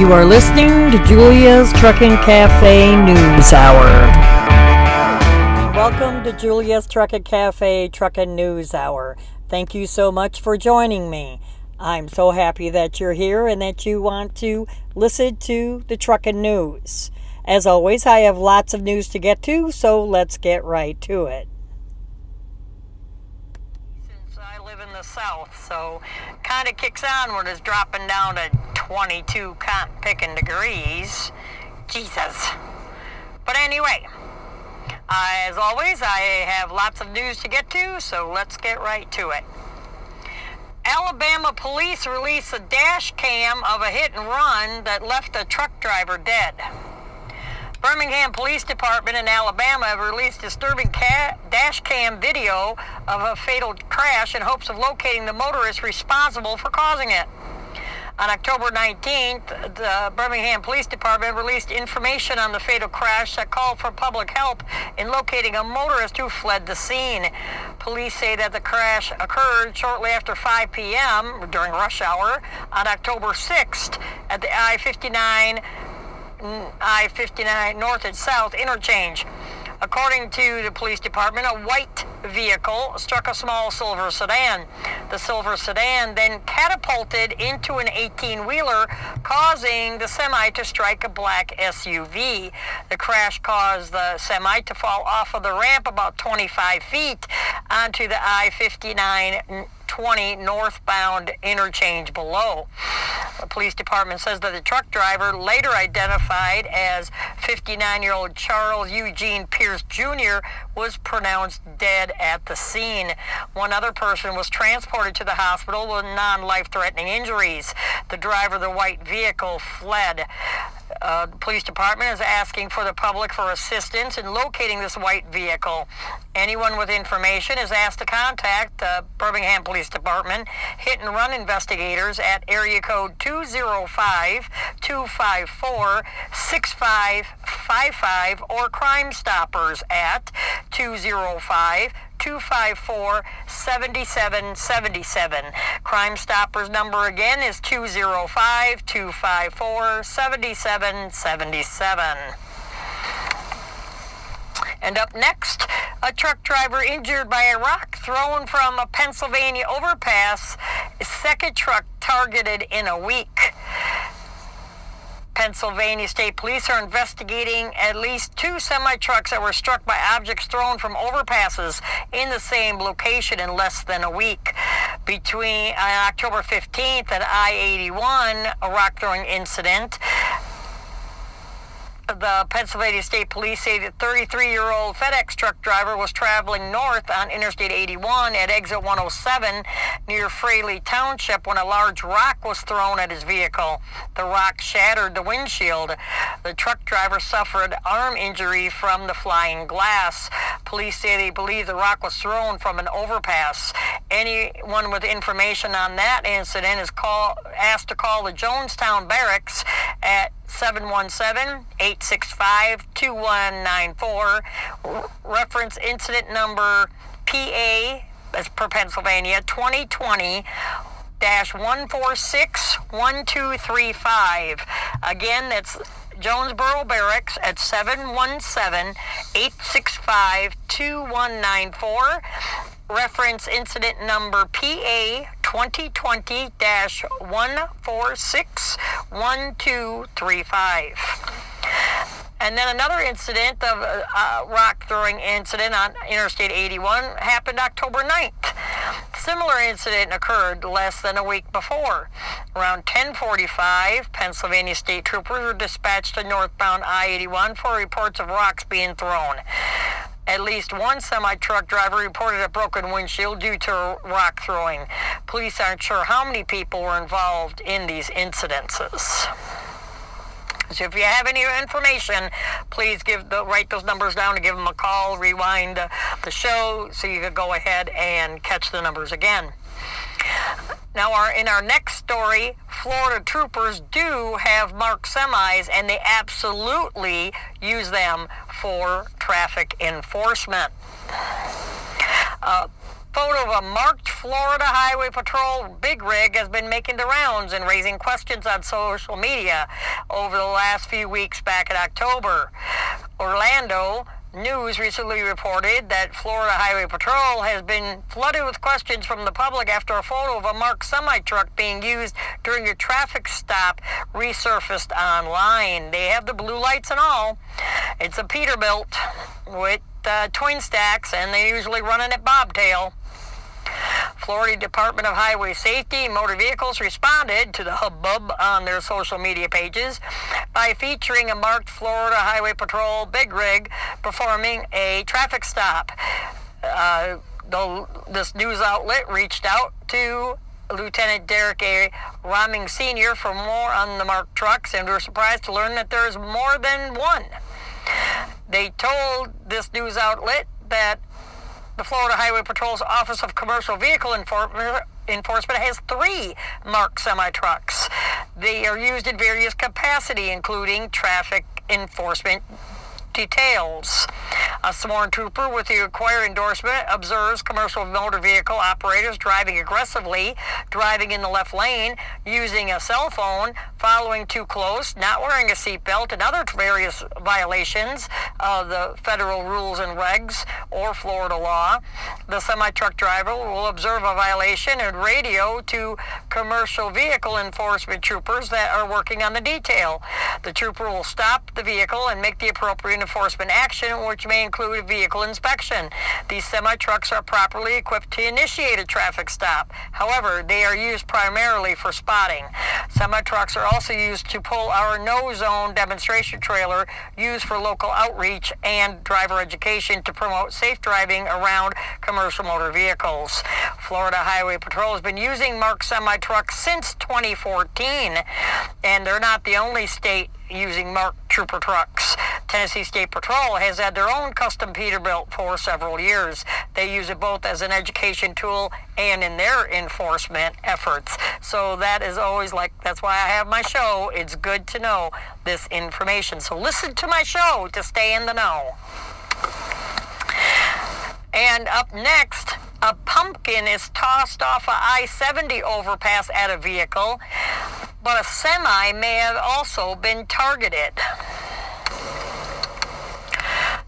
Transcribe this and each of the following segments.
You are listening to Julia's Trucking Cafe News Hour. Welcome to Julia's Trucking Cafe Trucking News Hour. Thank you so much for joining me. I'm so happy that you're here and that you want to listen to the trucking news. As always, I have lots of news to get to, so let's get right to it. Since I live in the South, so kind of kicks on when it's dropping down to 22 cotton picking degrees. Jesus. But anyway, as always, I have lots of news to get to, so let's get right to it. Alabama police released a dash cam of a hit and run that left a truck driver dead. Birmingham Police Department in Alabama have released disturbing dash cam video of a fatal crash in hopes of locating the motorist responsible for causing it. On October 19th, the Birmingham Police Department released information on the fatal crash that called for public help in locating a motorist who fled the scene. Police say that the crash occurred shortly after 5 p.m. during rush hour on October 6th at the I-59 North and South interchange. According to the police department, a white vehicle struck a small silver sedan. The silver sedan then catapulted into an 18-wheeler, causing the semi to strike a black SUV. The crash caused the semi to fall off of the ramp about 25 feet onto the I-59 20 northbound interchange below. The police department says that the truck driver, later identified as 59-year-old Charles Eugene Pierce Jr., was pronounced dead at the scene. One other person was transported to the hospital with non-life-threatening injuries. The driver of the white vehicle fled. The police department is asking for the public for assistance in locating this white vehicle. Anyone with information is asked to contact the Birmingham Police Department hit and run investigators at area code 205-254-6555 or Crime Stoppers at 205-254-7777. Crime Stoppers number again is 205-254-7777. And up next, a truck driver injured by a rock thrown from a Pennsylvania overpass, second truck targeted in a week. Pennsylvania State Police are investigating at least 2 semi-trucks that were struck by objects thrown from overpasses in the same location in less than a week. Between October 15th at I-81, a rock-throwing incident, the Pennsylvania State Police say the 33-year-old FedEx truck driver was traveling north on Interstate 81 at exit 107 near Fraley Township when a large rock was thrown at his vehicle. The rock shattered the windshield. The truck driver suffered arm injury from the flying glass. Police say they believe the rock was thrown from an overpass. Anyone with information on that incident is asked to call the Jonestown Barracks at 717-865-2194. Reference incident number PA, as per Pennsylvania, 2020-146-1235. Again, that's Jonesboro Barracks at 717-865-2194. Reference incident number PA 2020-146-1235. And then another incident of a rock-throwing incident on Interstate 81 happened October 9th. Similar incident occurred less than a week before. Around 10:45, Pennsylvania state troopers were dispatched to northbound I-81 for reports of rocks being thrown. At least one semi-truck driver reported a broken windshield due to rock throwing. Police aren't sure how many people were involved in these incidences. So if you have any information, please write those numbers down and give them a call, rewind the show so you can go ahead and catch the numbers again. Now, in our next story, Florida troopers do have marked semis, and they absolutely use them for traffic enforcement. Photo of a marked Florida Highway Patrol big rig has been making the rounds and raising questions on social media over the last few weeks back in October. Orlando News recently reported that Florida Highway Patrol has been flooded with questions from the public after a photo of a marked semi-truck being used during a traffic stop resurfaced online. They have the blue lights and all. It's a Peterbilt with twin stacks, and they usually run it at bobtail. Florida Department of Highway Safety and Motor Vehicles responded to the hubbub on their social media pages by featuring a marked Florida Highway Patrol big rig performing a traffic stop. This news outlet reached out to Lieutenant Derek A. Roming Sr. for more on the marked trucks, and were surprised to learn that there is more than one. They told this news outlet that the Florida Highway Patrol's Office of Commercial Vehicle Enforcement has 3 marked semi-trucks. They are used in various capacity, including traffic enforcement details. A sworn trooper with the required endorsement observes commercial motor vehicle operators driving aggressively, driving in the left lane, using a cell phone, following too close, not wearing a seatbelt, and other various violations of the federal rules and regs or Florida law. The semi-truck driver will observe a violation and radio to commercial vehicle enforcement troopers that are working on the detail. The trooper will stop the vehicle and make the appropriate enforcement action, which may include a vehicle inspection. These semi-trucks are properly equipped to initiate a traffic stop. However, they are used primarily for spotting. Semi-trucks are also used to pull our no-zone demonstration trailer used for local outreach and driver education to promote safe driving around commercial motor vehicles. Florida Highway Patrol has been using marked semi-trucks since 2014, and they're not the only state using marked trooper trucks. Tennessee State Patrol has had their own custom Peterbilt for several years. They use it both as an education tool and in their enforcement efforts. So that is always that's why I have my show. It's good to know this information. So listen to my show to stay in the know. And up next, a pumpkin is tossed off a I-70 overpass at a vehicle, but a semi may have also been targeted.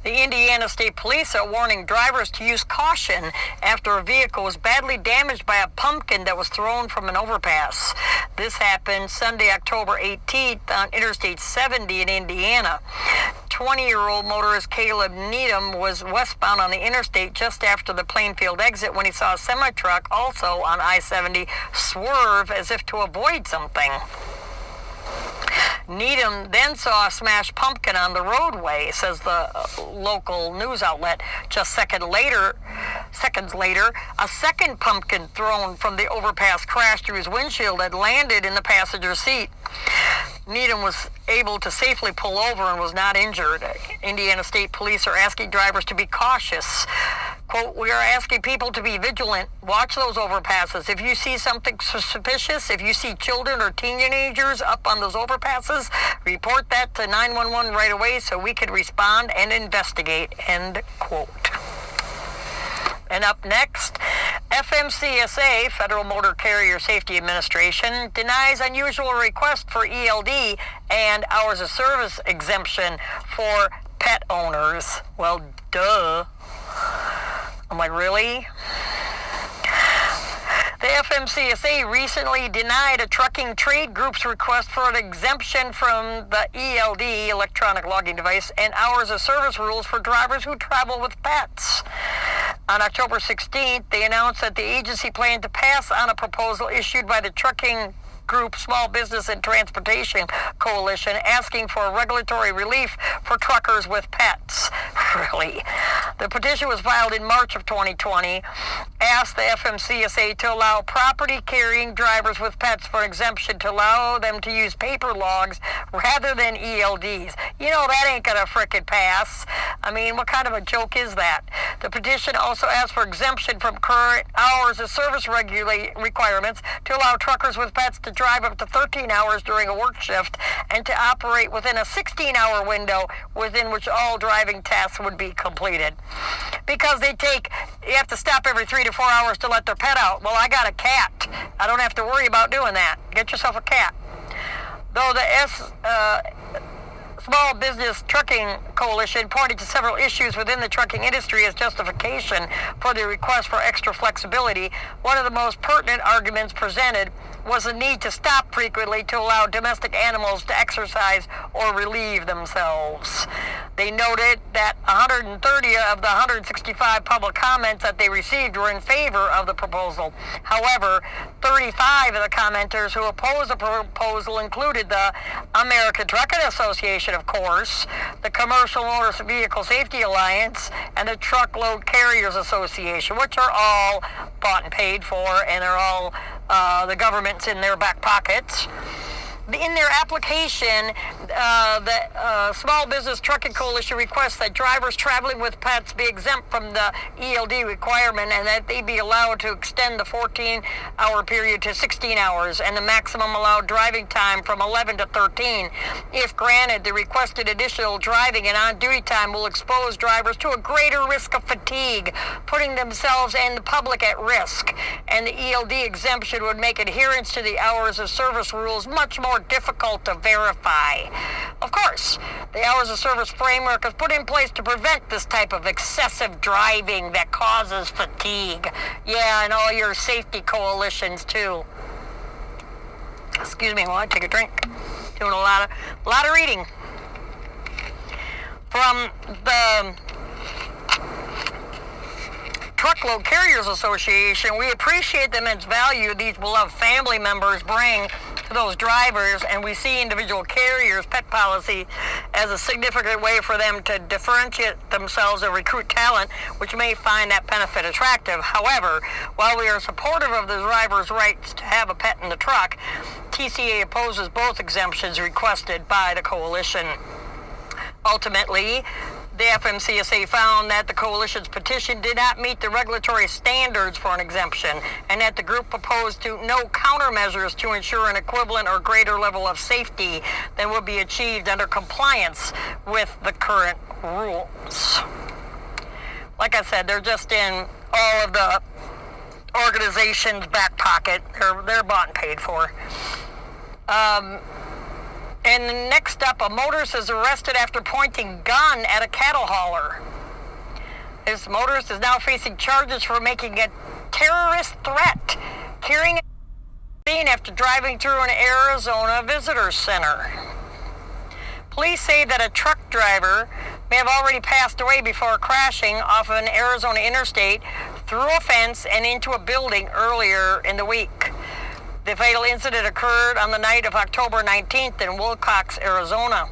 The Indiana State Police are warning drivers to use caution after a vehicle was badly damaged by a pumpkin that was thrown from an overpass. This happened Sunday, October 18th on Interstate 70 in Indiana. 20-year-old motorist Caleb Needham was westbound on the interstate just after the Plainfield exit when he saw a semi-truck, also on I-70, swerve as if to avoid something. Needham then saw a smashed pumpkin on the roadway, says the local news outlet. Just seconds later, a second pumpkin thrown from the overpass crashed through his windshield and landed in the passenger seat. Needham was able to safely pull over and was not injured. Indiana State Police are asking drivers to be cautious. Quote, "We are asking people to be vigilant. Watch those overpasses. If you see something suspicious, if you see children or teenagers up on those overpasses, report that to 911 right away so we can respond and investigate," end quote. And up next, FMCSA, Federal Motor Carrier Safety Administration, denies unusual request for ELD and hours of service exemption for pet owners. Well, duh. I'm like, really? The FMCSA recently denied a trucking trade group's request for an exemption from the ELD, electronic logging device, and hours of service rules for drivers who travel with pets. On October 16th, they announced that the agency planned to pass on a proposal issued by the trucking group Small Business and Transportation Coalition asking for regulatory relief for truckers with pets. Really? The petition was filed in March of 2020, asked the FMCSA to allow property carrying drivers with pets for exemption to allow them to use paper logs rather than ELDs. You know, that ain't gonna frickin' pass. I mean, what kind of a joke is that? The petition also asked for exemption from current hours of service requirements to allow truckers with pets to drive up to 13 hours during a work shift and to operate within a 16-hour window within which all driving tasks would be completed. Because you have to stop every 3 to 4 hours to let their pet out. Well, I got a cat. I don't have to worry about doing that. Get yourself a cat. Though the Small Business Trucking Coalition pointed to several issues within the trucking industry as justification for the request for extra flexibility, one of the most pertinent arguments presented was the need to stop frequently to allow domestic animals to exercise or relieve themselves. They noted that 130 of the 165 public comments that they received were in favor of the proposal. However, 35 of the commenters who opposed the proposal included the American Trucking Association, of course, the Commercial Motor Vehicle Safety Alliance, and the Truckload Carriers Association, which are all bought and paid for, and they're all the government's in their back pockets. In their application, the Small Business Trucking Coalition requests that drivers traveling with pets be exempt from the ELD requirement and that they be allowed to extend the 14-hour period to 16 hours and the maximum allowed driving time from 11 to 13. If granted, the requested additional driving and on-duty time will expose drivers to a greater risk of fatigue, putting themselves and the public at risk. And the ELD exemption would make adherence to the hours of service rules much more difficult to verify. Of course, the hours of service framework is put in place to prevent this type of excessive driving that causes fatigue. Yeah, and all your safety coalitions too. Excuse me while I take a drink. Doing a lot of reading. From the Truckload Carriers Association, we appreciate the immense value these beloved family members bring to those drivers, and we see individual carriers' pet policy as a significant way for them to differentiate themselves and recruit talent, which may find that benefit attractive. However, while we are supportive of the driver's rights to have a pet in the truck, TCA opposes both exemptions requested by the coalition. Ultimately, the FMCSA found that the coalition's petition did not meet the regulatory standards for an exemption, and that the group proposed no countermeasures to ensure an equivalent or greater level of safety than would be achieved under compliance with the current rules. Like I said, they're just in all of the organization's back pocket. They're bought and paid for. And next up, a motorist is arrested after pointing gun at a cattle hauler. This motorist is now facing charges for making a terrorist threat, carrying a scene after driving through an Arizona visitor center. Police say that a truck driver may have already passed away before crashing off an Arizona interstate through a fence and into a building earlier in the week. The fatal incident occurred on the night of October 19th in Wilcox, Arizona.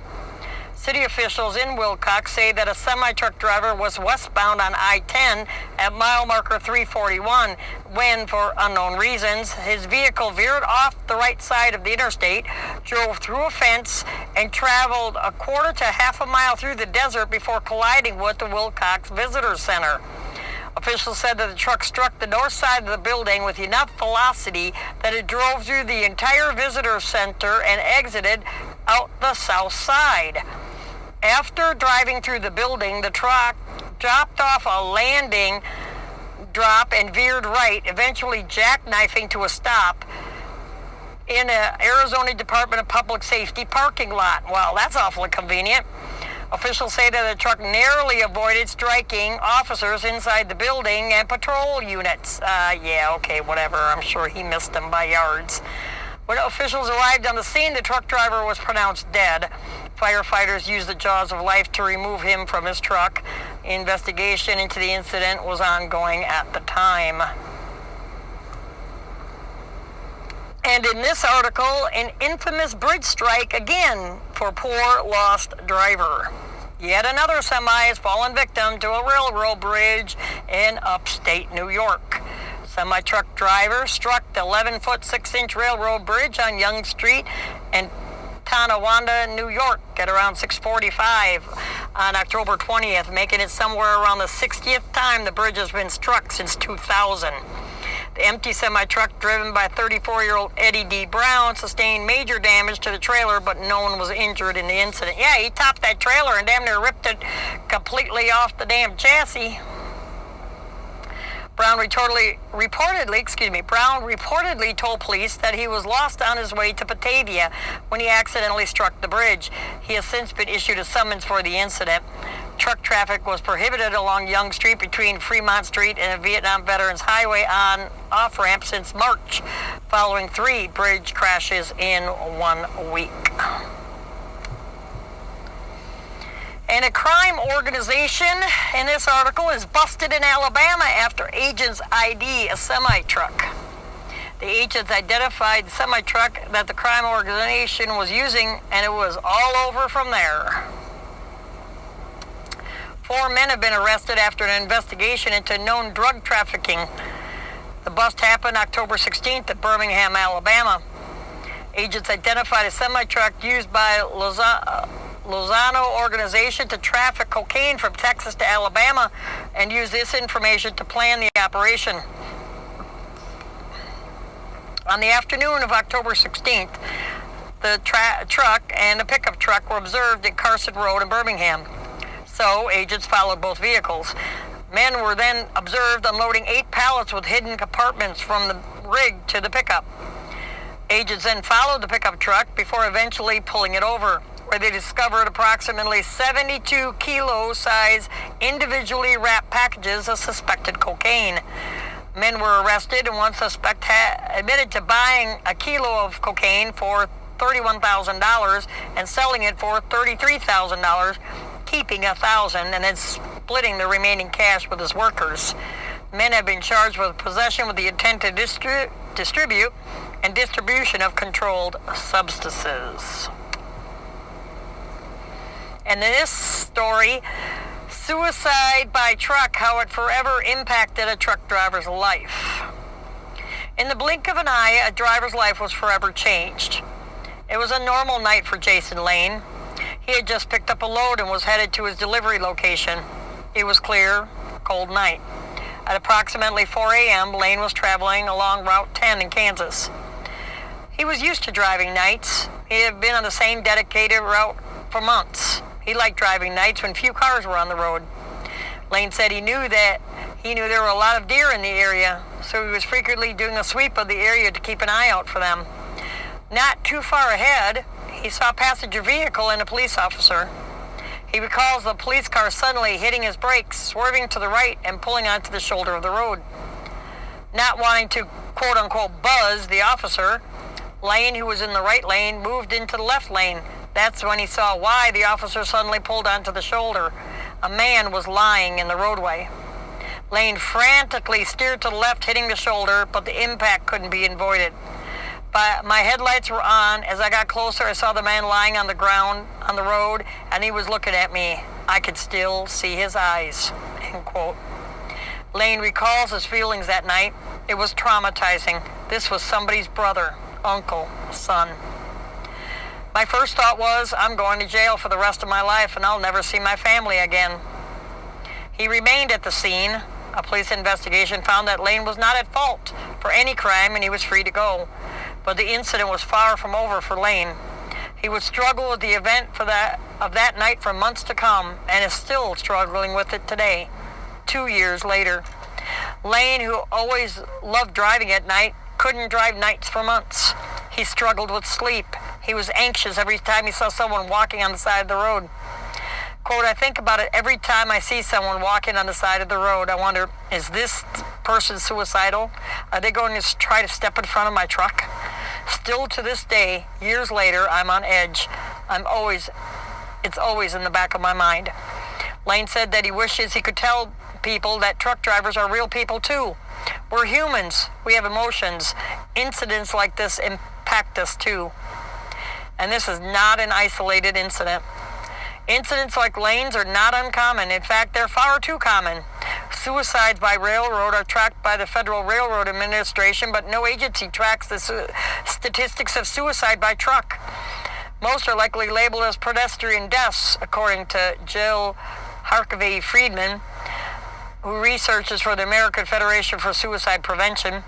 City officials in Wilcox say that a semi-truck driver was westbound on I-10 at mile marker 341 when, for unknown reasons, his vehicle veered off the right side of the interstate, drove through a fence, and traveled a quarter to half a mile through the desert before colliding with the Wilcox Visitor Center. Officials said that the truck struck the north side of the building with enough velocity that it drove through the entire visitor center and exited out the south side. After driving through the building, the truck dropped off a landing drop and veered right, eventually jackknifing to a stop in an Arizona Department of Public Safety parking lot. Well, that's awfully convenient. Officials say that the truck narrowly avoided striking officers inside the building and patrol units. Whatever. I'm sure he missed them by yards. When officials arrived on the scene, the truck driver was pronounced dead. Firefighters used the jaws of life to remove him from his truck. Investigation into the incident was ongoing at the time. And in this article, an infamous bridge strike again for poor lost driver. Yet another semi has fallen victim to a railroad bridge in upstate New York. Semi-truck driver struck the 11-foot 6-inch railroad bridge on Young Street in Tonawanda, New York at around 6:45 on October 20th, making it somewhere around the 60th time the bridge has been struck since 2000. The empty semi-truck driven by 34-year-old Eddie D. Brown sustained major damage to the trailer, but no one was injured in the incident. Yeah, he topped that trailer and damn near ripped it completely off the damn chassis. Brown reportedly told police that he was lost on his way to Batavia when he accidentally struck the bridge. He has since been issued a summons for the incident. Truck traffic was prohibited along Yonge Street between Fremont Street and the Vietnam Veterans Highway on off-ramp since March, following 3 bridge crashes in 1 week. And a crime organization in this article is busted in Alabama after agents ID a semi-truck. The agents identified the semi-truck that the crime organization was using, and it was all over from there. 4 men have been arrested after an investigation into known drug trafficking. The bust happened October 16th at Birmingham, Alabama. Agents identified a semi-truck used by Lozano organization to traffic cocaine from Texas to Alabama and used this information to plan the operation. On the afternoon of October 16th, the truck and the pickup truck were observed at Carson Road in Birmingham. So agents followed both vehicles. Men were then observed unloading 8 pallets with hidden compartments from the rig to the pickup. Agents then followed the pickup truck before eventually pulling it over, where they discovered approximately 72 kilo size individually wrapped packages of suspected cocaine. Men were arrested, and one suspect admitted to buying a kilo of cocaine for $31,000 and selling it for $33,000, keeping $1,000 and then splitting the remaining cash with his workers. Men have been charged with possession with the intent to distribute and distribution of controlled substances. And in this story, suicide by truck, how it forever impacted a truck driver's life. In the blink of an eye, a driver's life was forever changed. It was a normal night for Jason Lane. He had just picked up a load and was headed to his delivery location. It was clear, cold night. At approximately 4 a.m., Lane was traveling along Route 10 in Kansas. He was used to driving nights. He had been on the same dedicated route for months. He liked driving nights when few cars were on the road. Lane said he knew there were a lot of deer in the area, so he was frequently doing a sweep of the area to keep an eye out for them. Not too far ahead, he saw a passenger vehicle and a police officer. He recalls the police car suddenly hitting his brakes, swerving to the right, and pulling onto the shoulder of the road. Not wanting to quote-unquote buzz the officer, Lane, who was in the right lane, moved into the left lane. That's when he saw why the officer suddenly pulled onto the shoulder. A man was lying in the roadway. Lane frantically steered to the left, hitting the shoulder, but the impact couldn't be avoided. But my headlights were on. As I got closer, I saw the man lying on the ground on the road, and he was looking at me. I could still see his eyes, end quote. Lane recalls his feelings that night. It was traumatizing. This was somebody's brother, uncle, son. My first thought was, I'm going to jail for the rest of my life and I'll never see my family again. He remained at the scene. A police investigation found that Lane was not at fault for any crime and he was free to go. But the incident was far from over for Lane. He would struggle with the event of that night for months to come and is still struggling with it today, 2 years later. Lane, who always loved driving at night, couldn't drive nights for months. He struggled with sleep. He was anxious every time he saw someone walking on the side of the road. Quote, I think about it every time I see someone walking on the side of the road. I wonder, is this person suicidal? Are they going to try to step in front of my truck? Still to this day, years later, I'm on edge. It's always in the back of my mind. Lane said that he wishes he could tell people that truck drivers are real people too. We're humans. We have emotions. Incidents like this impact us too. And this is not an isolated incident. Incidents like Lane's are not uncommon. In fact, they're far too common. Suicides by railroad are tracked by the Federal Railroad Administration, but no agency tracks the statistics of suicide by truck. Most are likely labeled as pedestrian deaths, according to Jill Harkavy Friedman, who researches for the American Federation for Suicide Prevention.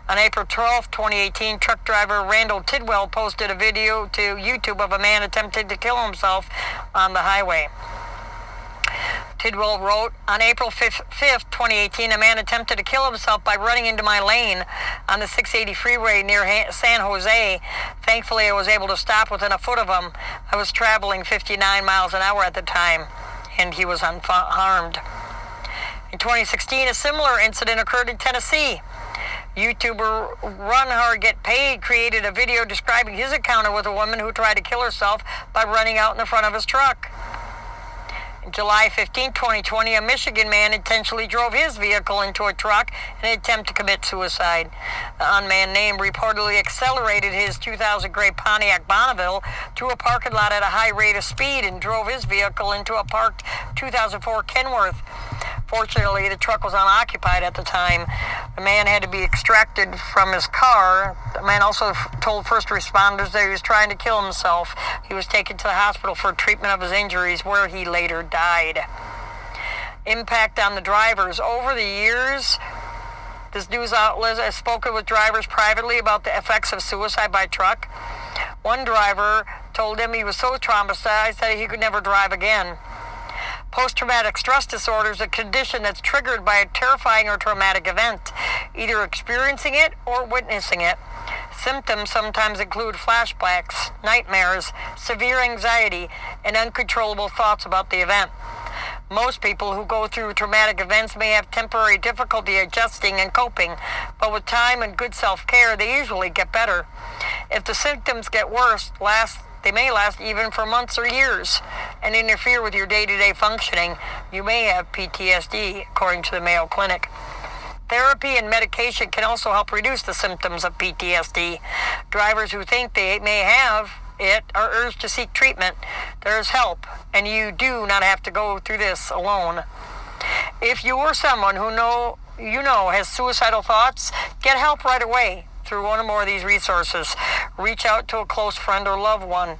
On April 12, 2018, truck driver Randall Tidwell posted a video to YouTube of a man attempting to kill himself on the highway. Tidwell wrote, on April 5th, 2018, a man attempted to kill himself by running into my lane on the 680 freeway near San Jose. Thankfully, I was able to stop within a foot of him. I was traveling 59 miles an hour at the time, and he was unharmed. In 2016, a similar incident occurred in Tennessee. YouTuber Run Hard Get Paid created a video describing his encounter with a woman who tried to kill herself by running out in the front of his truck. On July 15, 2020, a Michigan man intentionally drove his vehicle into a truck in an attempt to commit suicide. The unmanned name reportedly accelerated his 2000 gray Pontiac Bonneville through a parking lot at a high rate of speed and drove his vehicle into a parked 2004 Kenworth. Fortunately, the truck was unoccupied at the time. The man had to be extracted from his car. The man also told first responders that he was trying to kill himself. He was taken to the hospital for treatment of his injuries, where he later died. Impact on the drivers. Over the years, this news outlet has spoken with drivers privately about the effects of suicide by truck. One driver told him he was so traumatized that he could never drive again. Post-traumatic stress disorder is a condition that's triggered by a terrifying or traumatic event, either experiencing it or witnessing it. Symptoms sometimes include flashbacks, nightmares, severe anxiety, and uncontrollable thoughts about the event. Most people who go through traumatic events may have temporary difficulty adjusting and coping, but with time and good self-care, they usually get better. If the symptoms get worse, they may last even for months or years and interfere with your day-to-day functioning. You may have PTSD, according to the Mayo Clinic. Therapy and medication can also help reduce the symptoms of PTSD. Drivers who think they may have it are urged to seek treatment. There is help, and you do not have to go through this alone. If you or someone who you know has suicidal thoughts, get help right away through one or more of these resources. Reach out to a close friend or loved one.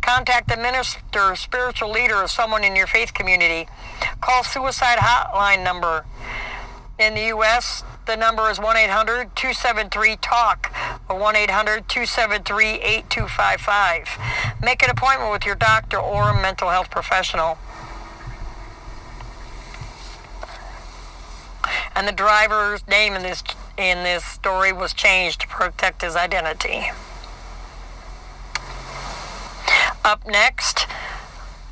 Contact a minister, spiritual leader, or someone in your faith community. Call suicide hotline number. In the U.S., the number is 1-800-273-TALK or 1-800-273-8255. Make an appointment with your doctor or a mental health professional. And the driver's name in this story was changed to protect his identity. Up next,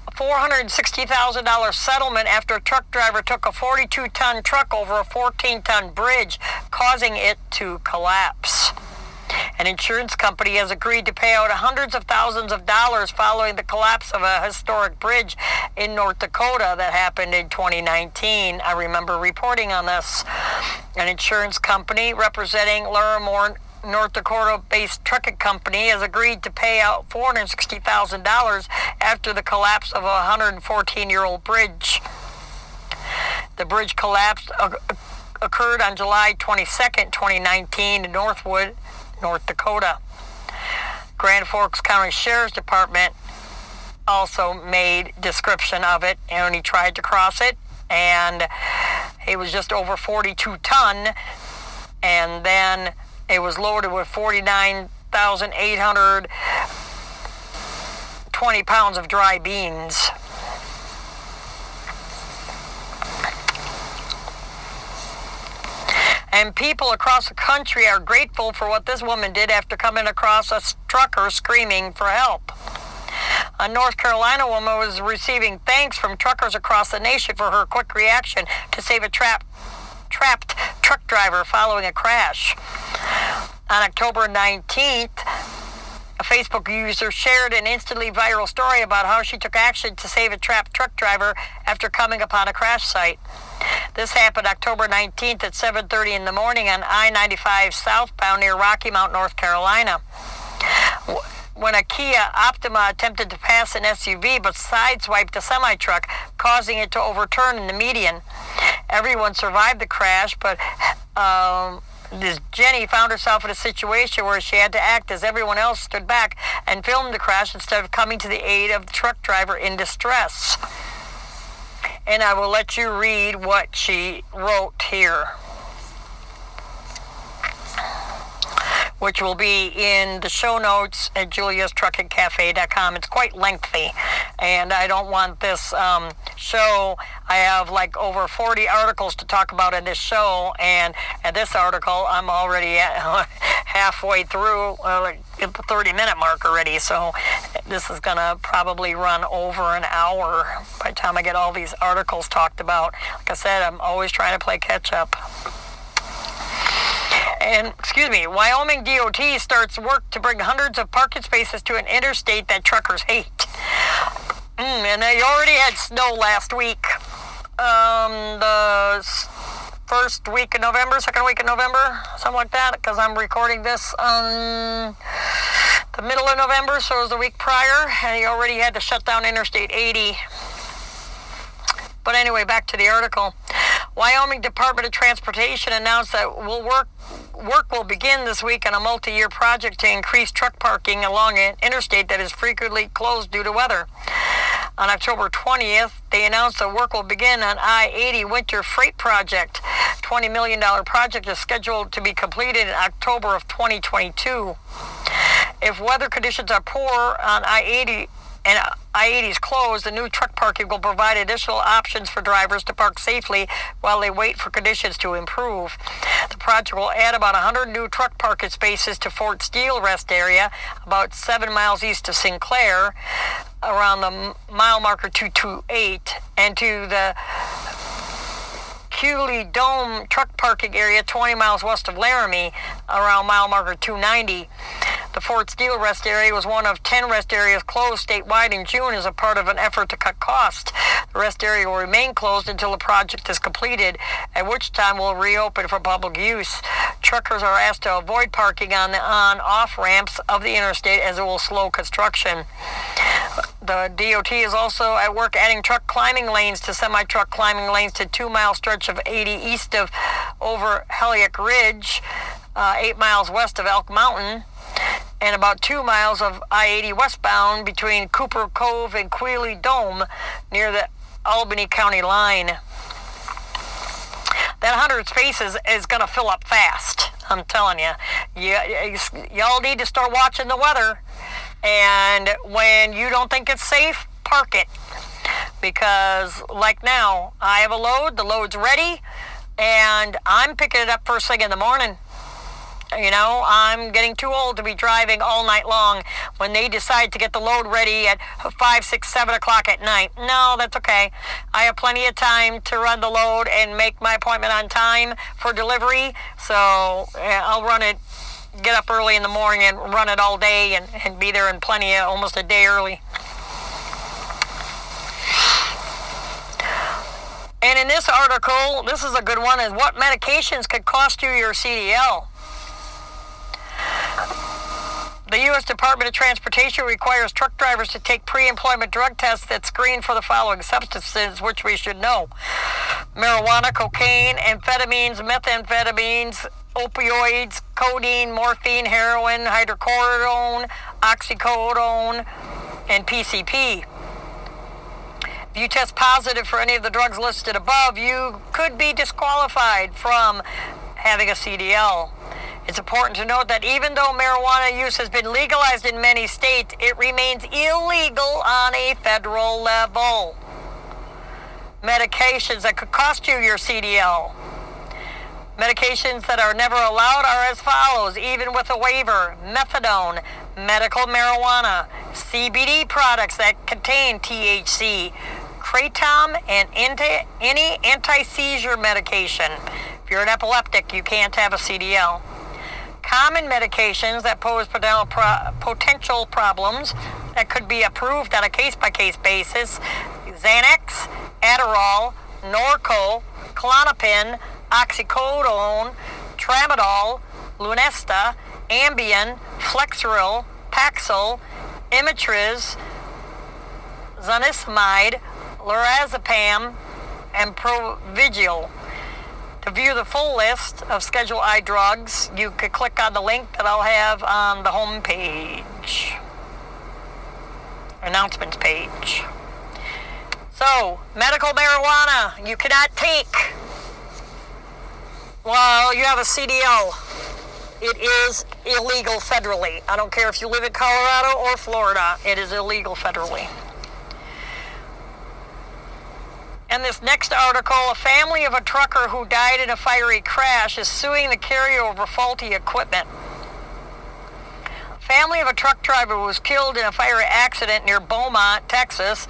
a $460,000 settlement after a truck driver took a 42-ton truck over a 14-ton bridge, causing it to collapse. An insurance company has agreed to pay out hundreds of thousands of dollars following the collapse of a historic bridge in North Dakota that happened in 2019. I remember reporting on this. An insurance company representing Larimore, North Dakota-based trucking company has agreed to pay out $460,000 after the collapse of a 114-year-old bridge. The bridge collapse occurred on July 22nd, 2019 in Northwood, North Dakota. Grand Forks County Sheriff's Department also made description of it, and he tried to cross it, and it was just over 42 ton, and then it was loaded with 49,820 pounds of dry beans. And people across the country are grateful for what this woman did after coming across a trucker screaming for help. A North Carolina woman was receiving thanks from truckers across the nation for her quick reaction to save a trapped truck driver following a crash. On October 19th, a Facebook user shared an instantly viral story about how she took action to save a trapped truck driver after coming upon a crash site. This happened October 19th at 7:30 in the morning on I-95 southbound near Rocky Mount, North Carolina, when a Kia Optima attempted to pass an SUV but sideswiped a semi-truck, causing it to overturn in the median. Everyone survived the crash, but this Jenny found herself in a situation where she had to act as everyone else stood back and filmed the crash instead of coming to the aid of the truck driver in distress. And I will let you read what she wrote here. which will be in the show notes at juliastruckandcafe.com. It's quite lengthy, and I don't want this show. I have like over 40 articles to talk about in this show, and at this article, I'm already at halfway through, like at the 30-minute mark already, so this is going to probably run over an hour by the time I get all these articles talked about. Like I said, I'm always trying to play catch-up. And, Wyoming DOT starts work to bring hundreds of parking spaces to an interstate that truckers hate. And they already had snow last week. The first week of November, second week of November, something like that, because I'm recording this on the middle of November, so it was the week prior, and he already had to shut down Interstate 80. But anyway, back to the article. Wyoming Department of Transportation announced that work will begin this week on a multi-year project to increase truck parking along an interstate that is frequently closed due to weather. On October 20th, they announced that work will begin on I80 Winter Freight Project. $20 million project is scheduled to be completed in October of 2022. If weather conditions are poor on I-80 and I-80 is closed, the new truck parking will provide additional options for drivers to park safely while they wait for conditions to improve. The project will add about 100 new truck parking spaces to Fort Steele rest area, about 7 miles east of Sinclair, around the mile marker 228, and to the Cooley Dome truck parking area 20 miles west of Laramie, around mile marker 290. The Fort Steele rest area was one of 10 rest areas closed statewide in June as a part of an effort to cut costs. The rest area will remain closed until the project is completed, at which time will reopen for public use. Truckers are asked to avoid parking on the on-off ramps of the interstate as it will slow construction. The DOT is also at work adding truck climbing lanes to semi-truck climbing lanes to 2-mile stretch of 80 east of over Hellick Ridge, 8 miles west of Elk Mountain, and about 2 miles of I-80 westbound between Cooper Cove and Cooley Dome near the Albany County line. That 100 spaces is going to fill up fast, I'm telling you. Y'all need to start watching the weather, and when you don't think it's safe, park it. Because like now, I have a load, the load's ready, and I'm picking it up first thing in the morning. You know, I'm getting too old to be driving all night long when they decide to get the load ready at 5, 6, 7 o'clock at night. No, that's okay. I have plenty of time to run the load and make my appointment on time for delivery. So I'll run it, get up early in the morning and run it all day and be there in plenty of, almost a day early. And in this article, this is a good one, is what medications could cost you your CDL. The U.S. Department of Transportation requires truck drivers to take pre-employment drug tests that screen for the following substances, which we should know: marijuana, cocaine, amphetamines, methamphetamines, opioids, codeine, morphine, heroin, hydrocodone, oxycodone, and PCP. If you test positive for any of the drugs listed above, you could be disqualified from having a CDL. It's important to note that even though marijuana use has been legalized in many states, it remains illegal on a federal level. Medications that could cost you your CDL. Medications that are never allowed are as follows, even with a waiver: methadone, medical marijuana, CBD products that contain THC, kratom, and any anti-seizure medication. If you're an epileptic, you can't have a CDL. Common medications that pose potential problems that could be approved on a case-by-case basis: Xanax, Adderall, Norco, Klonopin, oxycodone, tramadol, Lunesta, Ambien, Flexeril, Paxil, Imitraz, Zonisamide, Lorazepam, and Provigil. To view the full list of Schedule I drugs, you could click on the link that I'll have on the home page, announcements page. So, medical marijuana you cannot take while you have a CDL. It is illegal federally. I don't care if you live in Colorado or Florida. It is illegal federally. And this next article, a family of a trucker who died in a fiery crash is suing the carrier over faulty equipment. Family of a truck driver who was killed in a fiery accident near Beaumont, Texas,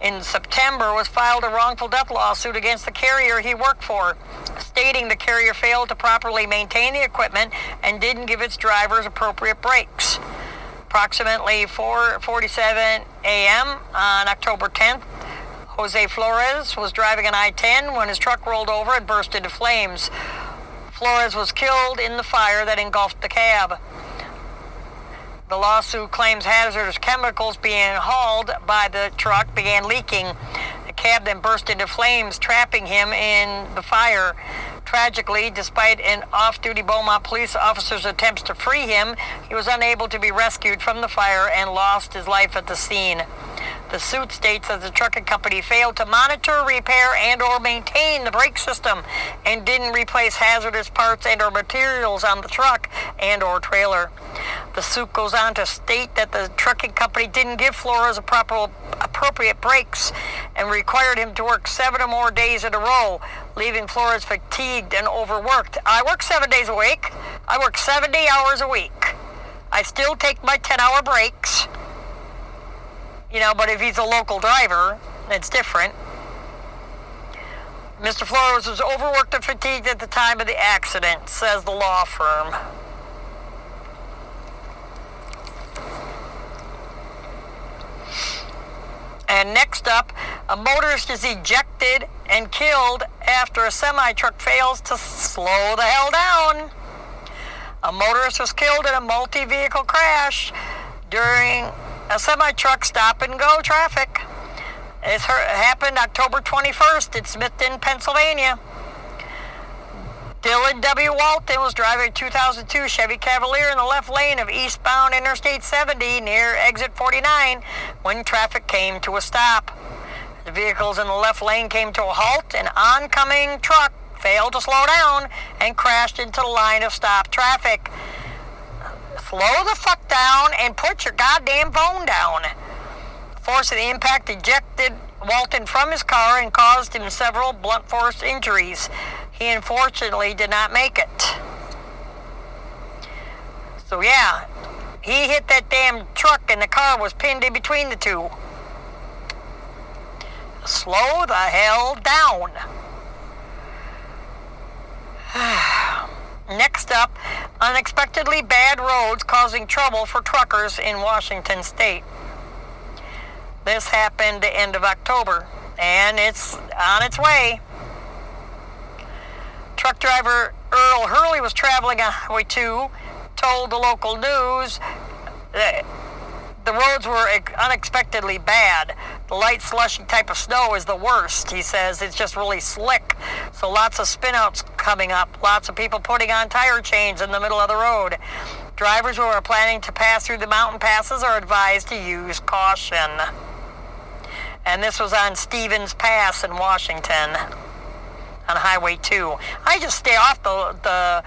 in September was filed a wrongful death lawsuit against the carrier he worked for, stating the carrier failed to properly maintain the equipment and didn't give its drivers appropriate brakes. Approximately 4:47 a.m. on October 10th, Jose Flores was driving an I-10 when his truck rolled over and burst into flames. Flores was killed in the fire that engulfed the cab. The lawsuit claims hazardous chemicals being hauled by the truck began leaking. The cab then burst into flames, trapping him in the fire. Tragically, despite an off-duty Beaumont police officer's attempts to free him, he was unable to be rescued from the fire and lost his life at the scene. The suit states that the trucking company failed to monitor, repair, and or maintain the brake system and didn't replace hazardous parts and or materials on the truck and or trailer. The suit goes on to state that the trucking company didn't give Flores appropriate brakes and required him to work 7 or more days in a row, leaving Flores fatigued and overworked. I work 7 days a week. I work 70 hours a week. I still take my 10-hour breaks. You know, but if he's a local driver, it's different. Mr. Flores was overworked and fatigued at the time of the accident, says the law firm. And next up, a motorist is ejected and killed after a semi-truck fails to slow the hell down. A motorist was killed in a multi-vehicle crash during a semi-truck stop-and-go traffic. It happened October 21st in Smithton, Pennsylvania. Dylan W. Walton was driving a 2002 Chevy Cavalier in the left lane of eastbound Interstate 70 near exit 49 when traffic came to a stop. The vehicles in the left lane came to a halt. An oncoming truck failed to slow down and crashed into the line of stopped traffic. Slow the fuck down and put your goddamn phone down. The force of the impact ejected Walton from his car and caused him several blunt force injuries. He unfortunately did not make it. So yeah, he hit that damn truck and the car was pinned in between the two. Slow the hell down. Next up, unexpectedly bad roads causing trouble for truckers in Washington State. This happened the end of October, and it's on its way. Truck driver Earl Hurley was traveling on Highway 2, told the local news that the roads were unexpectedly bad. The light slushy type of snow is the worst, he says. It's just really slick. So lots of spinouts coming up. Lots of people putting on tire chains in the middle of the road. Drivers who are planning to pass through the mountain passes are advised to use caution. And this was on Stevens Pass in Washington on Highway 2. I just stay off the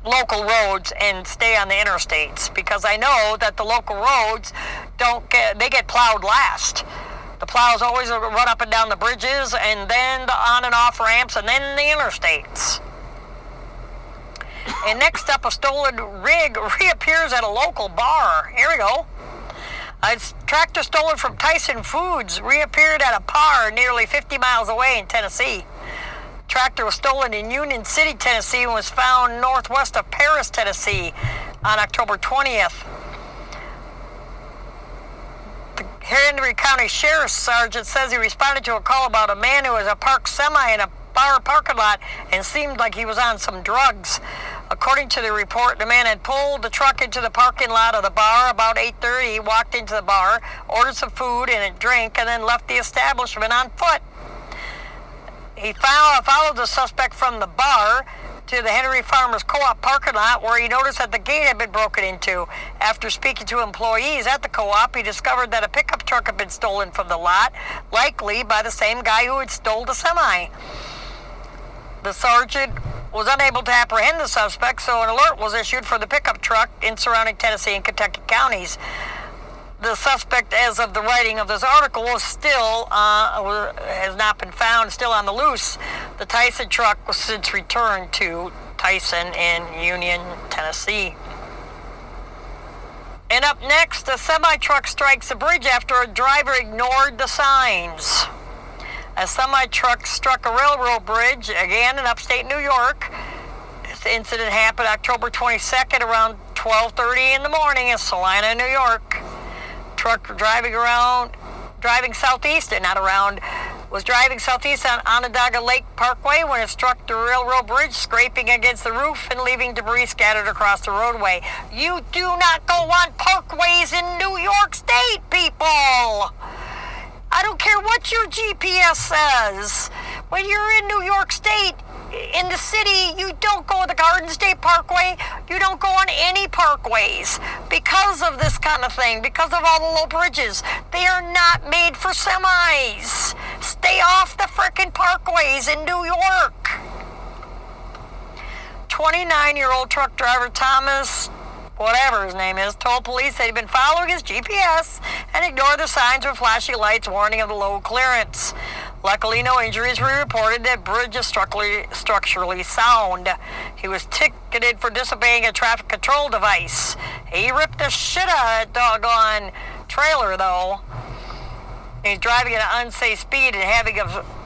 local roads and stay on the interstates because I know that the local roads they get plowed last. The plows always run up and down the bridges and then the on and off ramps and then the interstates. And next up, a stolen rig reappears at a local bar. Here we go. A tractor stolen from Tyson Foods reappeared at a bar nearly 50 miles away in Tennessee. Tractor was stolen in Union City, Tennessee, and was found northwest of Paris, Tennessee on October 20th. The Henry County Sheriff's Sergeant says he responded to a call about a man who was a parked semi in a bar parking lot and seemed like he was on some drugs. According to the report, the man had pulled the truck into the parking lot of the bar about 8:30. He walked into the bar, ordered some food and a drink, and then left the establishment on foot. He followed the suspect from the bar to the Henry Farmers Co-op parking lot where he noticed that the gate had been broken into. After speaking to employees at the co-op, he discovered that a pickup truck had been stolen from the lot, likely by the same guy who had stole the semi. The sergeant was unable to apprehend the suspect, so an alert was issued for the pickup truck in surrounding Tennessee and Kentucky counties. The suspect, as of the writing of this article, was still has not been found, still on the loose. The Tyson truck was since returned to Tyson in Union, Tennessee. And up next, a semi-truck strikes a bridge after a driver ignored the signs. A semi-truck struck a railroad bridge, again in upstate New York. This incident happened October 22nd around 12:30 in the morning in Salina, New York. Truck driving southeast on Onondaga Lake Parkway when it struck the railroad bridge, scraping against the roof and leaving debris scattered across the roadway. You do not go on parkways in New York State, people! I don't care what your GPS says. When you're in New York State, in the city, you don't go to the Garden State Parkway. You don't go on any parkways because of this kind of thing, because of all the low bridges. They are not made for semis. Stay off the frickin' parkways in New York. 29-year-old truck driver Thomas, whatever his name is, told police that he'd been following his GPS and ignored the signs with flashing lights warning of the low clearance. Luckily, no injuries were reported. That bridge is structurally sound. He was ticketed for disobeying a traffic control device. He ripped the shit out of that doggone trailer, though. He's driving at an unsafe speed and having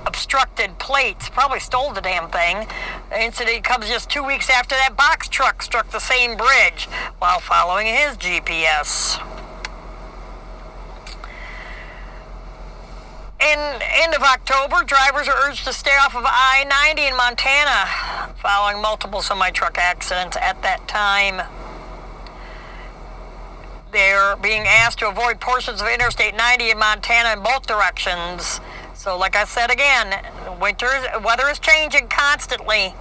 obstructed plates. Probably stole the damn thing. The incident comes just 2 weeks after that box truck struck the same bridge while following his GPS. In end of October, drivers are urged to stay off of I80 in Montana following multiple semi-truck accidents at that time. They're being asked to avoid portions of Interstate 90 in Montana in both directions. So like I said again, weather is changing constantly.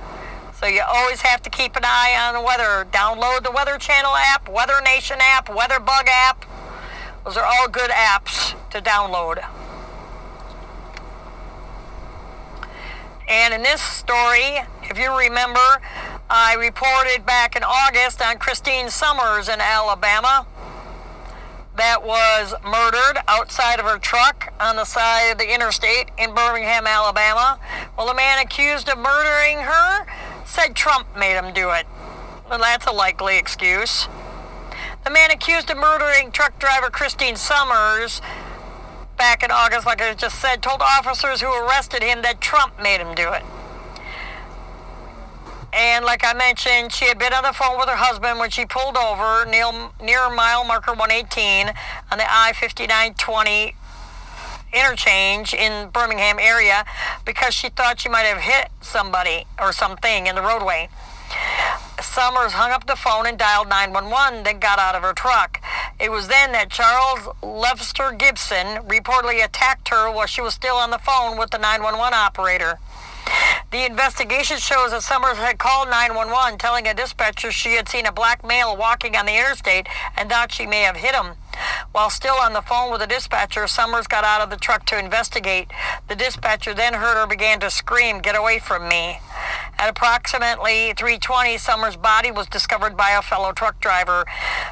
So you always have to keep an eye on the weather. Download the Weather Channel app, Weather Nation app, Weather Bug app. Those are all good apps to download. And in this story, if you remember, I reported back in August on Christine Summers in Alabama that was murdered outside of her truck on the side of the interstate in Birmingham, Alabama. Well, the man accused of murdering her said Trump made him do it. Well, that's a likely excuse. The man accused of murdering truck driver Christine Summers back in August, like I just said, told officers who arrested him that Trump made him do it. And like I mentioned, she had been on the phone with her husband when she pulled over near mile marker 118 on the I-5920 interchange in Birmingham area because she thought she might have hit somebody or something in the roadway. Summers hung up the phone and dialed 911, then got out of her truck. It was then that Charles Lester Gibson reportedly attacked her while she was still on the phone with the 911 operator. The investigation shows that Summers had called 911 telling a dispatcher she had seen a black male walking on the interstate and thought she may have hit him. While still on the phone with the dispatcher, Summers got out of the truck to investigate. The dispatcher then heard her begin to scream, "Get away from me." At approximately 3:20, Summers' body was discovered by a fellow truck driver,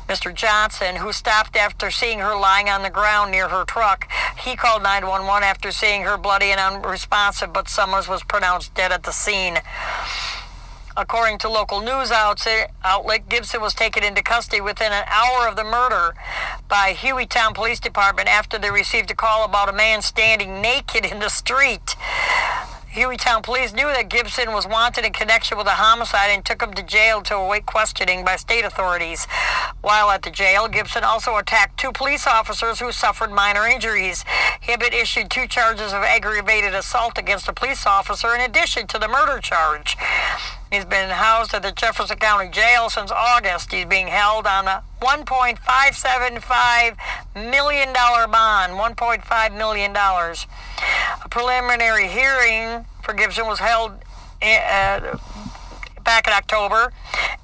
Mr. Johnson, who stopped after seeing her lying on the ground near her truck. He called 911 after seeing her bloody and unresponsive, but Summers was pronounced dead at the scene. According to local news outlet, Gibson was taken into custody within an hour of the murder by Hueytown Police Department after they received a call about a man standing naked in the street. Hueytown police knew that Gibson was wanted in connection with a homicide and took him to jail to await questioning by state authorities. While at the jail, Gibson also attacked 2 police officers who suffered minor injuries. He had been issued 2 charges of aggravated assault against a police officer in addition to the murder charge. He's been housed at the Jefferson County Jail since August. He's being held on a $1.575 million bond, $1.5 million. A preliminary hearing for Gibson was held back in October.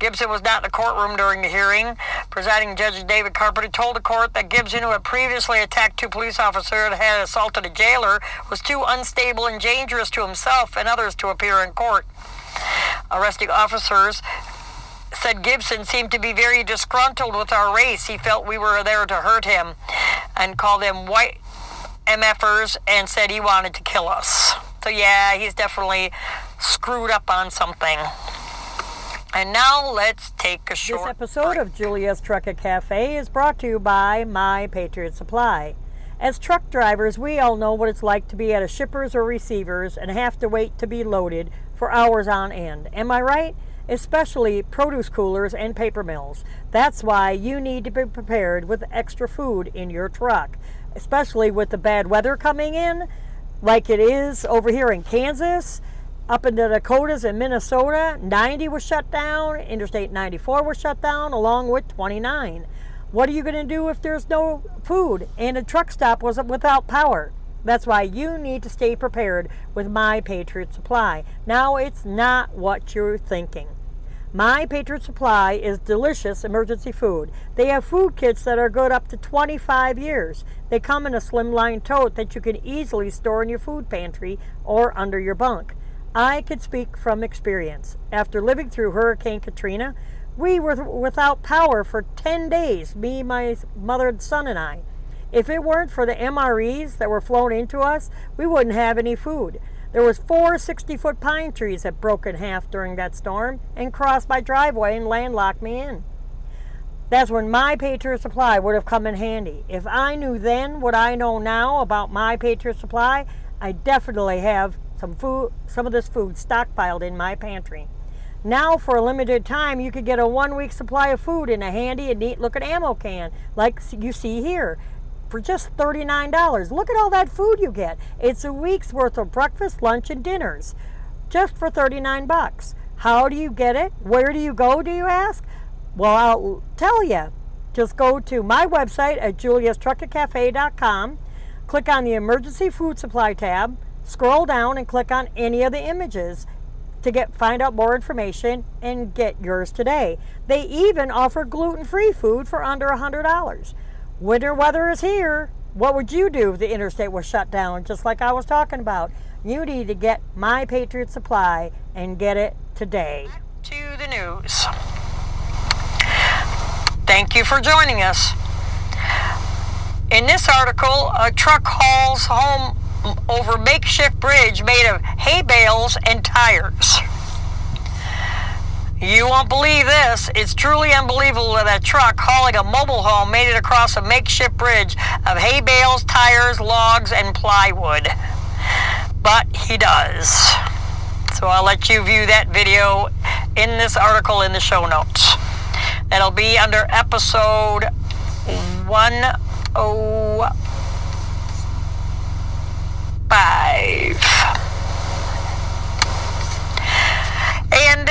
Gibson was not in the courtroom during the hearing. Presiding Judge David Carpenter told the court that Gibson, who had previously attacked 2 police officers and had assaulted a jailer, was too unstable and dangerous to himself and others to appear in court. Arresting officers said Gibson seemed to be very disgruntled with our race. He felt we were there to hurt him and called them white MFers and said he wanted to kill us. So yeah, he's definitely screwed up on something. And now let's take a short This episode of Julia's Truck Cafe is brought to you by My Patriot Supply. As truck drivers, we all know what it's like to be at a shipper's or receiver's and have to wait to be loaded for hours on end. Am I right? Especially produce coolers and paper mills. That's why you need to be prepared with extra food in your truck, especially with the bad weather coming in, like it is over here in Kansas, up in the Dakotas and Minnesota. 90 was shut down, Interstate 94 was shut down, along with 29. What are you going to do if there's no food and a truck stop was without power? That's why you need to stay prepared with My Patriot Supply. Now, it's not what you're thinking. My Patriot Supply is delicious emergency food. They have food kits that are good up to 25 years. They come in a slimline tote that you can easily store in your food pantry or under your bunk. I can speak from experience. After living through Hurricane Katrina, we were without power for 10 days, me, my mother, and son, and I. If it weren't for the MREs that were flown into us, we wouldn't have any food. There was 4 60-foot pine trees that broke in half during that storm and crossed my driveway and landlocked me in. That's when My Patriot Supply would have come in handy. If I knew then what I know now about My Patriot Supply, I definitely have some of this food stockpiled in my pantry. Now, for a limited time, you could get a 1-week supply of food in a handy and neat-looking ammo can, like you see here, for just $39. Look at all that food you get. It's a week's worth of breakfast, lunch, and dinners, just for $39. How do you get it? Where do you go, do you ask? Well, I'll tell you. Just go to my website at juliastruckcafe.com, click on the Emergency Food Supply tab, scroll down and click on any of the images to find out more information and get yours today. They even offer gluten-free food for under $100. Winter weather is here. What would you do if the interstate was shut down, just like I was talking about? You need to get My Patriot Supply and get it today. To the news. Thank you for joining us. In this article, a truck hauls home over makeshift bridge made of hay bales and tires. You won't believe this. It's truly unbelievable that a truck hauling a mobile home made it across a makeshift bridge of hay bales, tires, logs, and plywood. But he does. So I'll let you view that video in this article in the show notes. That'll be under episode 105. And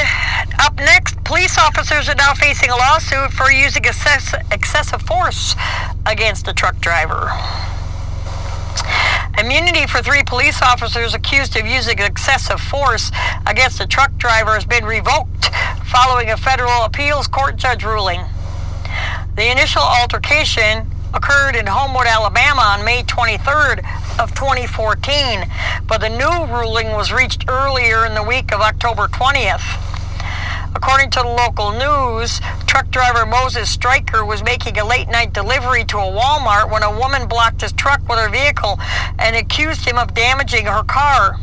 up next, police officers are now facing a lawsuit for using excessive force against a truck driver. Immunity for 3 police officers accused of using excessive force against a truck driver has been revoked following a federal appeals court judge ruling. The initial altercation occurred in Homewood, Alabama on May 23rd of 2014, but the new ruling was reached earlier in the week of October 20th. According to the local news, truck driver Moses Stryker was making a late-night delivery to a Walmart when a woman blocked his truck with her vehicle and accused him of damaging her car.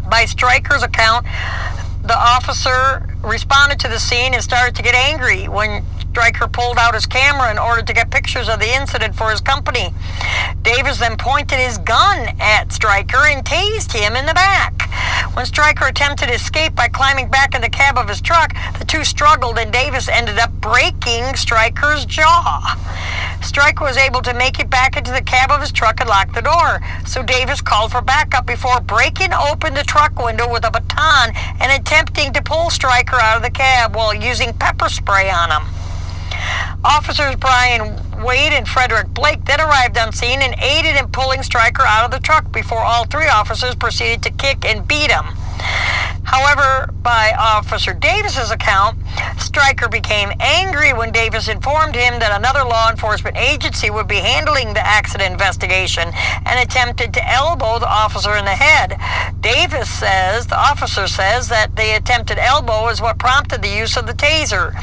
By Stryker's account, the officer responded to the scene and started to get angry when Stryker pulled out his camera in order to get pictures of the incident for his company. Davis then pointed his gun at Stryker and tased him in the back. When Stryker attempted to escape by climbing back in the cab of his truck, the two struggled and Davis ended up breaking Stryker's jaw. Stryker was able to make it back into the cab of his truck and lock the door, so Davis called for backup before breaking open the truck window with a baton and attempting to pull Stryker out of the cab while using pepper spray on him. Officers Brian Wade and Frederick Blake then arrived on scene and aided in pulling Stryker out of the truck before all 3 officers proceeded to kick and beat him. However, by Officer Davis's account, Stryker became angry when Davis informed him that another law enforcement agency would be handling the accident investigation and attempted to elbow the officer in the head. The officer says that the attempted elbow is what prompted the use of the taser,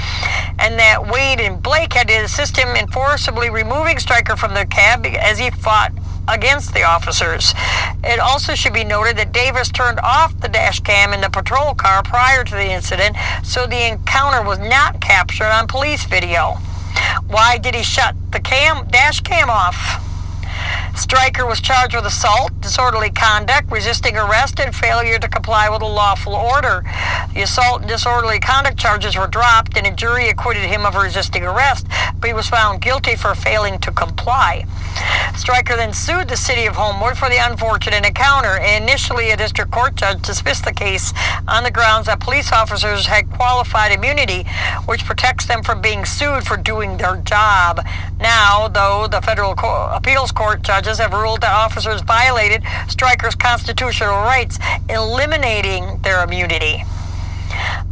and that Wade and Blake had to assist him in forcibly removing Stryker from the cab as he fought against the officers. It also should be noted that Davis turned off the dash cam in the patrol car prior to the incident, so the encounter was not captured on police video. Why did he shut the dash cam off? Stryker was charged with assault, disorderly conduct, resisting arrest, and failure to comply with a lawful order. The assault and disorderly conduct charges were dropped, and a jury acquitted him of resisting arrest, but he was found guilty for failing to comply. Stryker then sued the city of Homewood for the unfortunate encounter. Initially, a district court judge dismissed the case on the grounds that police officers had qualified immunity, which protects them from being sued for doing their job. Now, though, the federal appeals court judges have ruled that officers violated Stryker's constitutional rights, eliminating their immunity.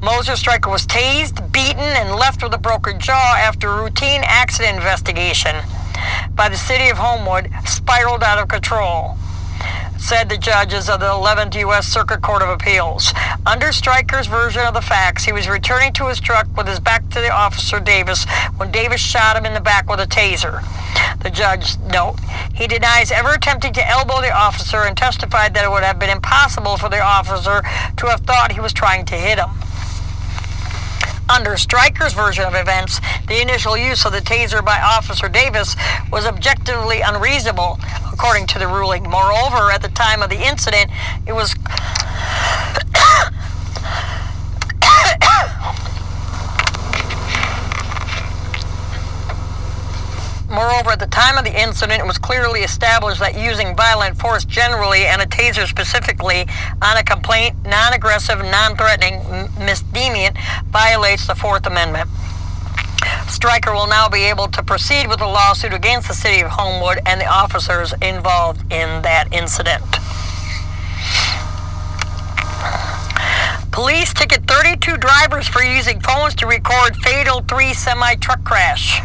Moser Stryker was tased, beaten, and left with a broken jaw after a routine accident investigation by the city of Homewood spiraled out of control, said the judges of the 11th U.S. Circuit Court of Appeals. Under Stryker's version of the facts, he was returning to his truck with his back to the officer Davis when Davis shot him in the back with a taser. The judge note, he denies ever attempting to elbow the officer and testified that it would have been impossible for the officer to have thought he was trying to hit him. Under Stryker's version of events, the initial use of the taser by Officer Davis was objectively unreasonable, according to the ruling. Moreover, at the time of the incident, it was clearly established that using violent force generally and a taser specifically on a complaint, non-aggressive, non-threatening misdemeanor violates the Fourth Amendment. Stryker will now be able to proceed with a lawsuit against the city of Homewood and the officers involved in that incident. Police ticket 32 drivers for using phones to record fatal 3 semi-truck crash.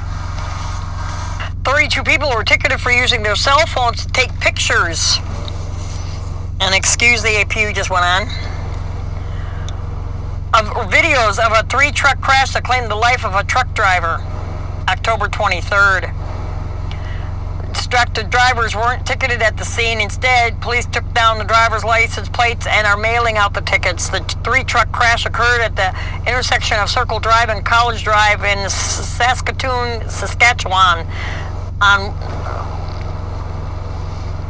32 people were ticketed for using their cell phones to take pictures. And excuse the AP just went on. Of videos of a 3-truck crash that claimed the life of a truck driver, October 23rd. Distracted drivers weren't ticketed at the scene. Instead, police took down the driver's license plates and are mailing out the tickets. The 3-truck crash occurred at the intersection of Circle Drive and College Drive in Saskatoon, Saskatchewan on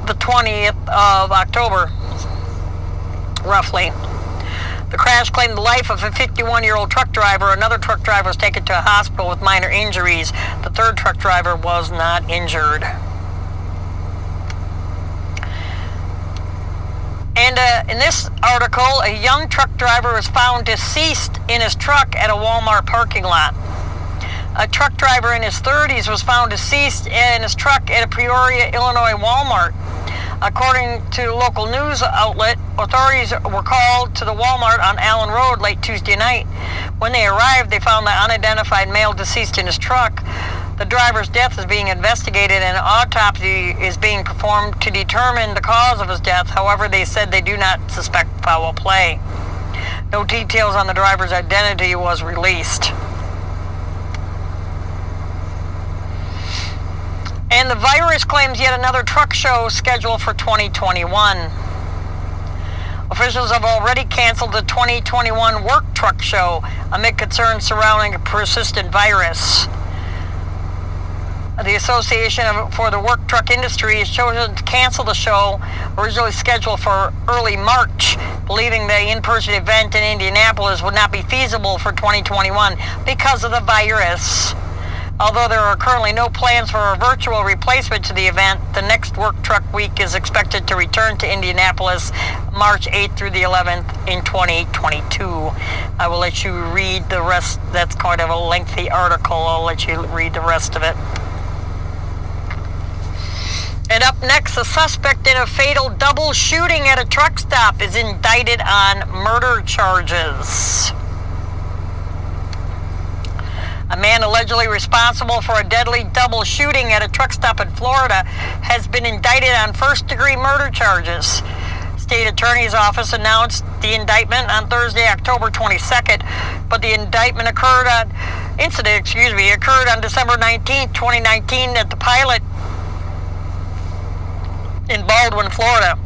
the 20th of October, roughly. The crash claimed the life of a 51-year-old truck driver. Another truck driver was taken to a hospital with minor injuries. The 3rd truck driver was not injured. And in this article, a young truck driver was found deceased in his truck at a Walmart parking lot. A truck driver in his 30s was found deceased in his truck at a Peoria, Illinois Walmart. According to local news outlet, authorities were called to the Walmart on Allen Road late Tuesday night. When they arrived, they found the unidentified male deceased in his truck. The driver's death is being investigated and an autopsy is being performed to determine the cause of his death. However, they said they do not suspect foul play. No details on the driver's identity was released. And the virus claims yet another truck show scheduled for 2021. Officials have already canceled the 2021 work truck show amid concerns surrounding a persistent virus. The Association for the Work Truck Industry has chosen to cancel the show, originally scheduled for early March, believing the in-person event in Indianapolis would not be feasible for 2021 because of the virus. Although there are currently no plans for a virtual replacement to the event, the next Work Truck Week is expected to return to Indianapolis March 8th through the 11th in 2022. I will let you read the rest. That's kind of a lengthy article. I'll let you read the rest of it. And up next, a suspect in a fatal double shooting at a truck stop is indicted on murder charges. A man allegedly responsible for a deadly double shooting at a truck stop in Florida has been indicted on first-degree murder charges. State Attorney's Office announced the indictment on Thursday, October 22nd, but the incident occurred on December 19, 2019 at the Pilot in Baldwin, Florida.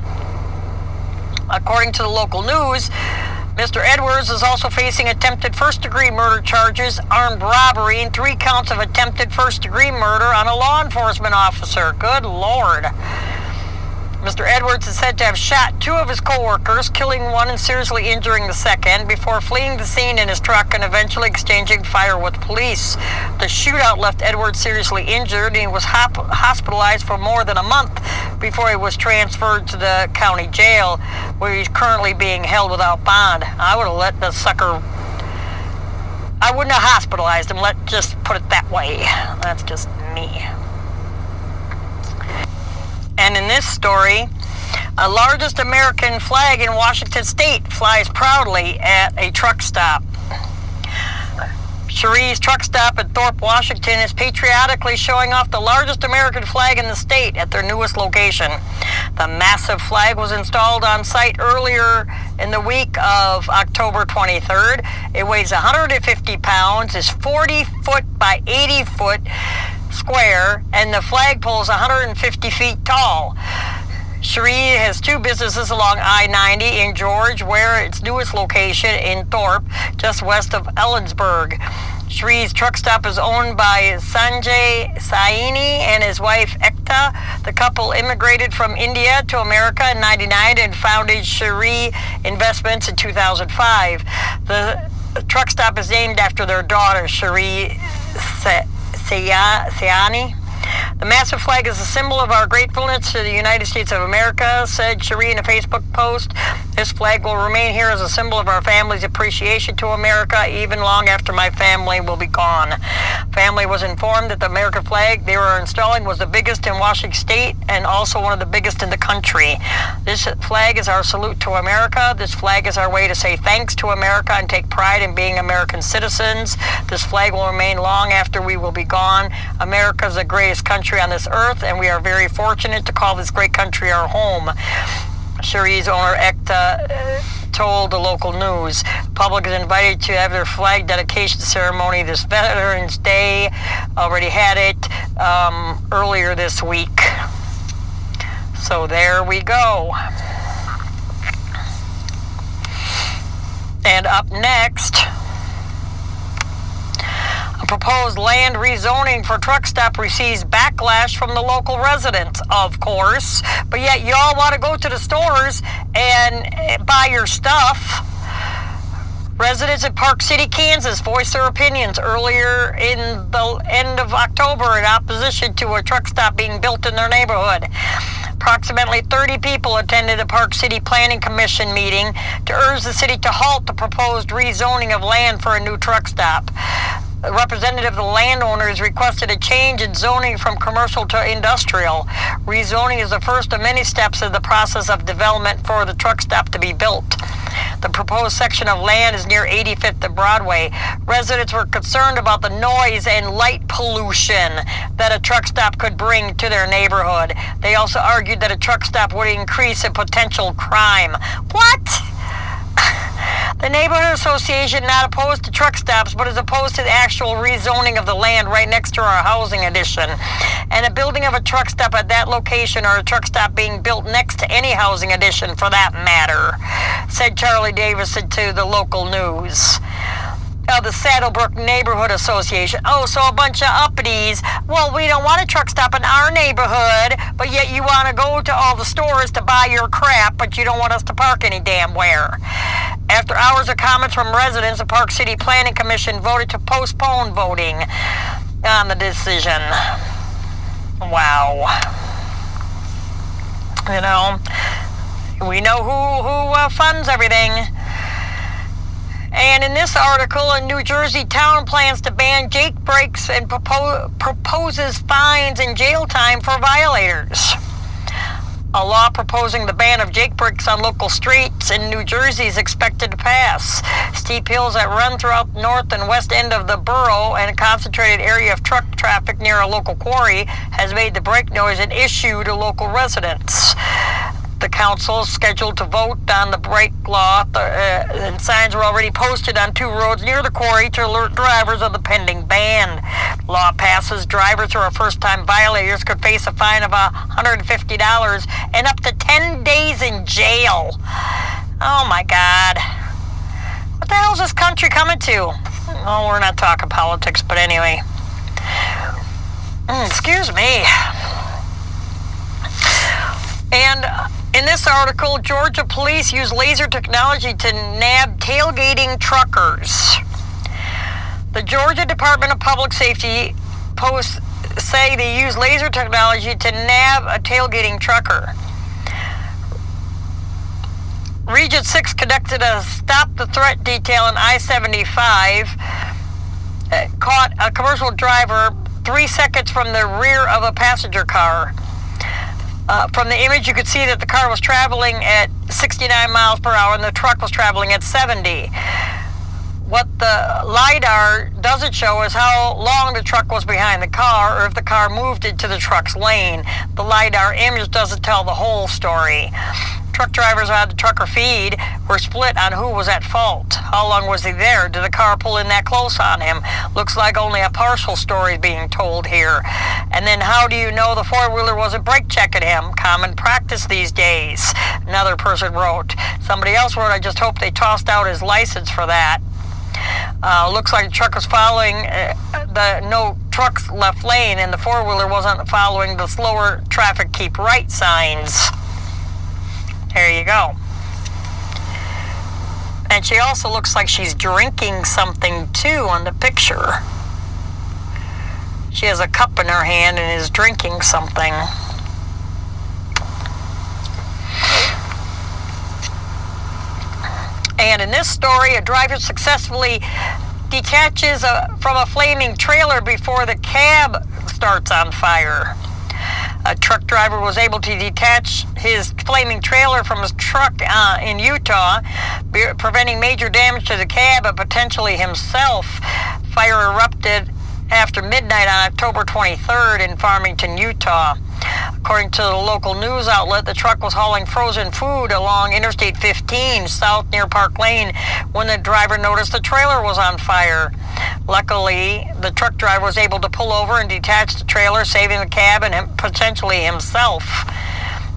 According to the local news, Mr. Edwards is also facing attempted first-degree murder charges, armed robbery, and 3 counts of attempted first-degree murder on a law enforcement officer. Good Lord. Mr. Edwards is said to have shot 2 of his co-workers, killing 1 and seriously injuring the second, before fleeing the scene in his truck and eventually exchanging fire with police. The shootout left Edwards seriously injured, and he was hospitalized for more than a month before he was transferred to the county jail, where he's currently being held without bond. I would have let the sucker... I wouldn't have hospitalized him, let's just put it that way. That's just me. And in this story, a largest American flag in Washington State flies proudly at a truck stop. Cherie's truck stop at Thorpe, Washington is patriotically showing off the largest American flag in the state at their newest location. The massive flag was installed on site earlier in the week of October 23rd. It weighs 150 pounds, is 40 foot by 80 foot square, and the flagpole is 150 feet tall. Cherie has 2 businesses along I-90 in George, where its newest location in Thorpe, just west of Ellensburg. Cherie's truck stop is owned by Sanjay Saini and his wife Ekta. The couple immigrated from India to America in '99 and founded Cherie Investments in 2005. The truck stop is named after their daughter, Cherie Sayani. The massive flag is a symbol of our gratefulness to the United States of America, said Cherie in a Facebook post. This flag will remain here as a symbol of our family's appreciation to America, even long after my family will be gone. Family was informed that the American flag they were installing was the biggest in Washington State and also one of the biggest in the country. This flag is our salute to America. This flag is our way to say thanks to America and take pride in being American citizens. This flag will remain long after we will be gone. America is the greatest country on this earth, and we are very fortunate to call this great country our home. Cherie's owner Ekta told the local news. The public is invited to have their flag dedication ceremony this Veterans Day. Already had it earlier this week. So there we go. And up next, a proposed land rezoning for truck stop receives backlash from the local residents, of course, but yet y'all want to go to the stores and buy your stuff. Residents in Park City, Kansas voiced their opinions earlier in the end of October in opposition to a truck stop being built in their neighborhood. Approximately 30 people attended the Park City Planning Commission meeting to urge the city to halt the proposed rezoning of land for a new truck stop. A representative of the landowners requested a change in zoning from commercial to industrial. Rezoning is the first of many steps in the process of development for the truck stop to be built. The proposed section of land is near 85th and Broadway. Residents were concerned about the noise and light pollution that a truck stop could bring to their neighborhood. They also argued that a truck stop would increase in potential crime. What? The neighborhood association not opposed to truck stops, but is opposed to the actual rezoning of the land right next to our housing addition. And a building of a truck stop at that location or a truck stop being built next to any housing addition for that matter, said Charlie Davison to the local news. The Saddlebrook Neighborhood Association. Oh, so a bunch of uppities. Well, we don't want a truck stop in our neighborhood, but yet you want to go to all the stores to buy your crap, but you don't want us to park any damn where. After hours of comments from residents, the Park City Planning Commission voted to postpone voting on the decision. Wow. You know, we know who funds everything. And in this article, a New Jersey town plans to ban jake brakes and proposes fines and jail time for violators. A law proposing the ban of jailbreaks on local streets in New Jersey is expected to pass. Steep hills that run throughout the north and west end of the borough and a concentrated area of truck traffic near a local quarry has made the brake noise an issue to local residents. The council is scheduled to vote on the brake law, and signs were already posted on 2 roads near the quarry to alert drivers of the pending ban. Law passes, drivers who are first-time violators could face a fine of $150 and up to 10 days in jail. Oh my God. What the hell is this country coming to? Oh, we're not talking politics, but anyway. Excuse me. And in this article, Georgia police use laser technology to nab tailgating truckers. The Georgia Department of Public Safety posts say they use laser technology to nab a tailgating trucker. Region 6 conducted a stop the threat detail on I-75, caught a commercial driver 3 seconds from the rear of a passenger car. From the image, you could see that the car was traveling at 69 miles per hour and the truck was traveling at 70. What the LiDAR doesn't show is how long the truck was behind the car or if the car moved into the truck's lane. The LiDAR image doesn't tell the whole story. Truck drivers on the trucker feed were split on who was at fault. How long was he there? Did the car pull in that close on him? Looks like only a partial story is being told here. And then how do you know the four-wheeler wasn't brake checking him? Common practice these days. Another person wrote. Somebody else wrote, I just hope they tossed out his license for that. Looks like the truck was following the no trucks left lane and the four-wheeler wasn't following the slower traffic keep right signs. There you go. And she also looks like she's drinking something too on the picture. She has a cup in her hand and is drinking something. And in this story, a driver successfully detaches from a flaming trailer before the cab starts on fire. A truck driver was able to detach his flaming trailer from his truck in Utah, preventing major damage to the cab and potentially himself. Fire erupted after midnight on October 23rd in Farmington, Utah. According to the local news outlet, the truck was hauling frozen food along Interstate 15 south near Park Lane when the driver noticed the trailer was on fire. Luckily, the truck driver was able to pull over and detach the trailer, saving the cab and potentially himself.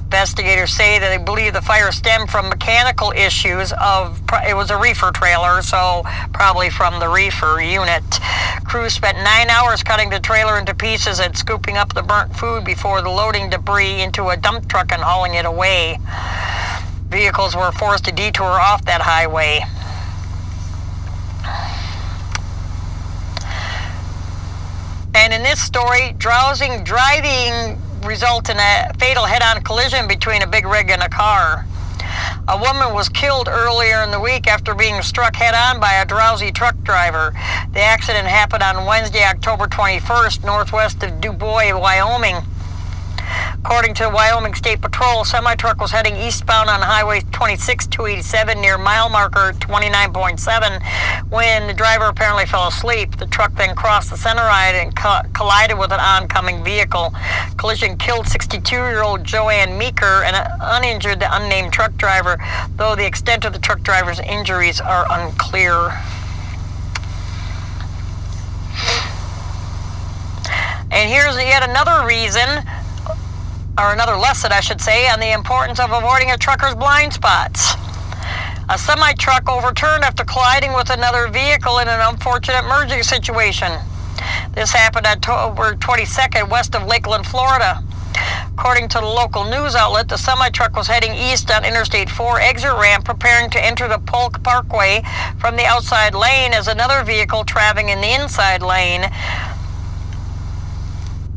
Investigators say that they believe the fire stemmed from mechanical issues it was a reefer trailer, so probably from the reefer unit. Crews spent 9 hours cutting the trailer into pieces and scooping up the burnt food before loading debris into a dump truck and hauling it away. Vehicles were forced to detour off that highway. And in this story, drowsing driving resulted in a fatal head-on collision between a big rig and a car. A woman was killed earlier in the week after being struck head-on by a drowsy truck driver. The accident happened on Wednesday, October 21st, northwest of Du Bois, Wyoming. According to Wyoming State Patrol, a semi-truck was heading eastbound on Highway 26-287 near mile marker 29.7 when the driver apparently fell asleep. The truck then crossed the center line and collided with an oncoming vehicle. Collision killed 62-year-old Joanne Meeker and uninjured the unnamed truck driver, though the extent of the truck driver's injuries are unclear. And here's yet another reason, or another lesson, I should say, on the importance of avoiding a trucker's blind spots. A semi-truck overturned after colliding with another vehicle in an unfortunate merging situation. This happened October 22nd west of Lakeland, Florida. According to the local news outlet, the semi-truck was heading east on Interstate 4 exit ramp, preparing to enter the Polk Parkway from the outside lane as another vehicle traveling in the inside lane.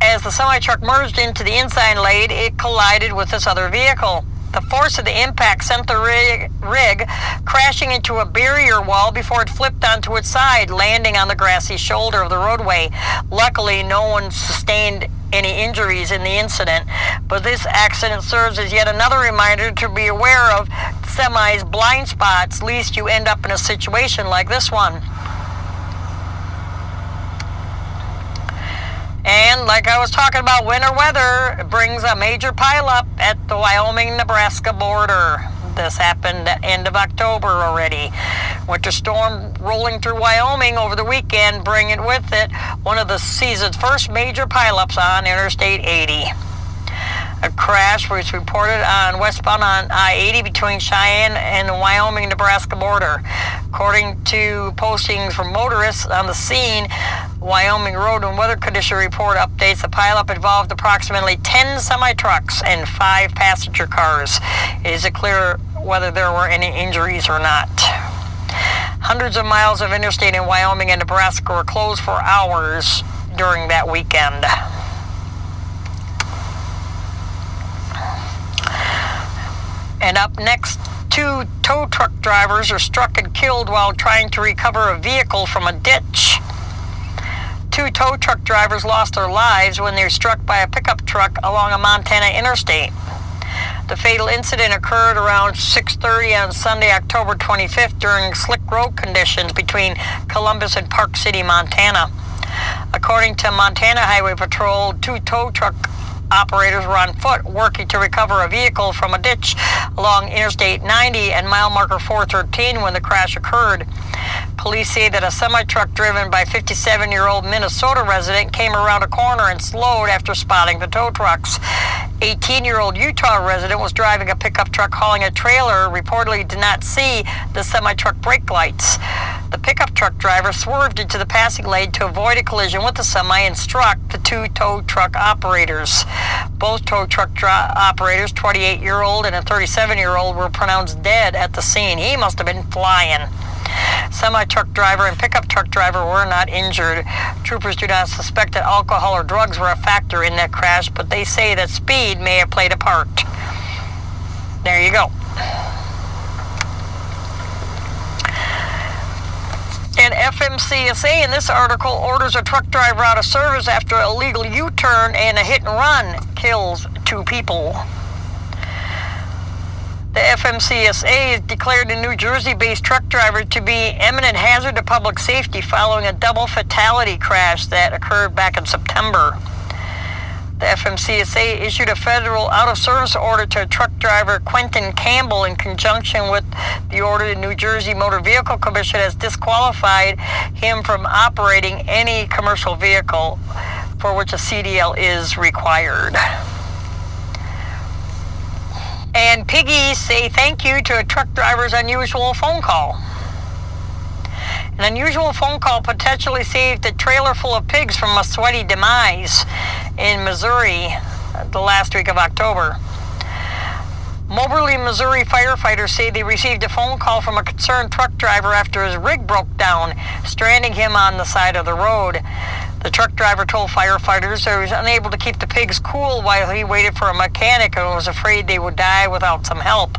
As the semi-truck merged into the inside lane, it collided with this other vehicle. The force of the impact sent the rig crashing into a barrier wall before it flipped onto its side, landing on the grassy shoulder of the roadway. Luckily, no one sustained any injuries in the incident, but this accident serves as yet another reminder to be aware of semis' blind spots, lest you end up in a situation like this one. And like I was talking about, winter weather brings a major pileup at the Wyoming-Nebraska border. This happened at the end of October already. Winter storm rolling through Wyoming over the weekend, bringing with it one of the season's first major pileups on Interstate 80. A crash was reported on westbound on I80 between Cheyenne and the Wyoming-Nebraska border. According to postings from motorists on the scene, Wyoming Road and Weather Condition Report updates, the pileup involved approximately 10 semi-trucks and 5 passenger cars. It isn't clear whether there were any injuries or not. Hundreds of miles of interstate in Wyoming and Nebraska were closed for hours during that weekend. And up next, 2 tow truck drivers are struck and killed while trying to recover a vehicle from a ditch. 2 tow truck drivers lost their lives when they were struck by a pickup truck along a Montana interstate. The fatal incident occurred around 6:30 on Sunday, October 25th during slick road conditions between Columbus and Park City, Montana. According to Montana Highway Patrol, 2 tow truck operators were on foot working to recover a vehicle from a ditch along Interstate 90 and mile marker 413 when the crash occurred. Police say that a semi-truck driven by 57-year-old Minnesota resident came around a corner and slowed after spotting the tow trucks. 18-year-old Utah resident was driving a pickup truck hauling a trailer, reportedly did not see the semi-truck brake lights. The pickup truck driver swerved into the passing lane to avoid a collision with the semi and struck the 2 tow truck operators. Both tow truck operators, 28-year-old and a 37-year-old, were pronounced dead at the scene. He must have been flying. Semi-truck driver and pickup truck driver were not injured. Troopers do not suspect that alcohol or drugs were a factor in that crash, but they say that speed may have played a part. There you go. And FMCSA in this article orders a truck driver out of service after an illegal U-turn and a hit and run kills 2 people. The FMCSA declared a New Jersey-based truck driver to be imminent hazard to public safety following a double fatality crash that occurred back in September. The FMCSA issued a federal out-of-service order to truck driver Quentin Campbell. In conjunction with the order, the New Jersey Motor Vehicle Commission has disqualified him from operating any commercial vehicle for which a CDL is required. And piggies say thank you to a truck driver's unusual phone call. An unusual phone call potentially saved a trailer full of pigs from a sweaty demise in Missouri the last week of October. Moberly, Missouri firefighters say they received a phone call from a concerned truck driver after his rig broke down, stranding him on the side of the road. The truck driver told firefighters that he was unable to keep the pigs cool while he waited for a mechanic and was afraid they would die without some help.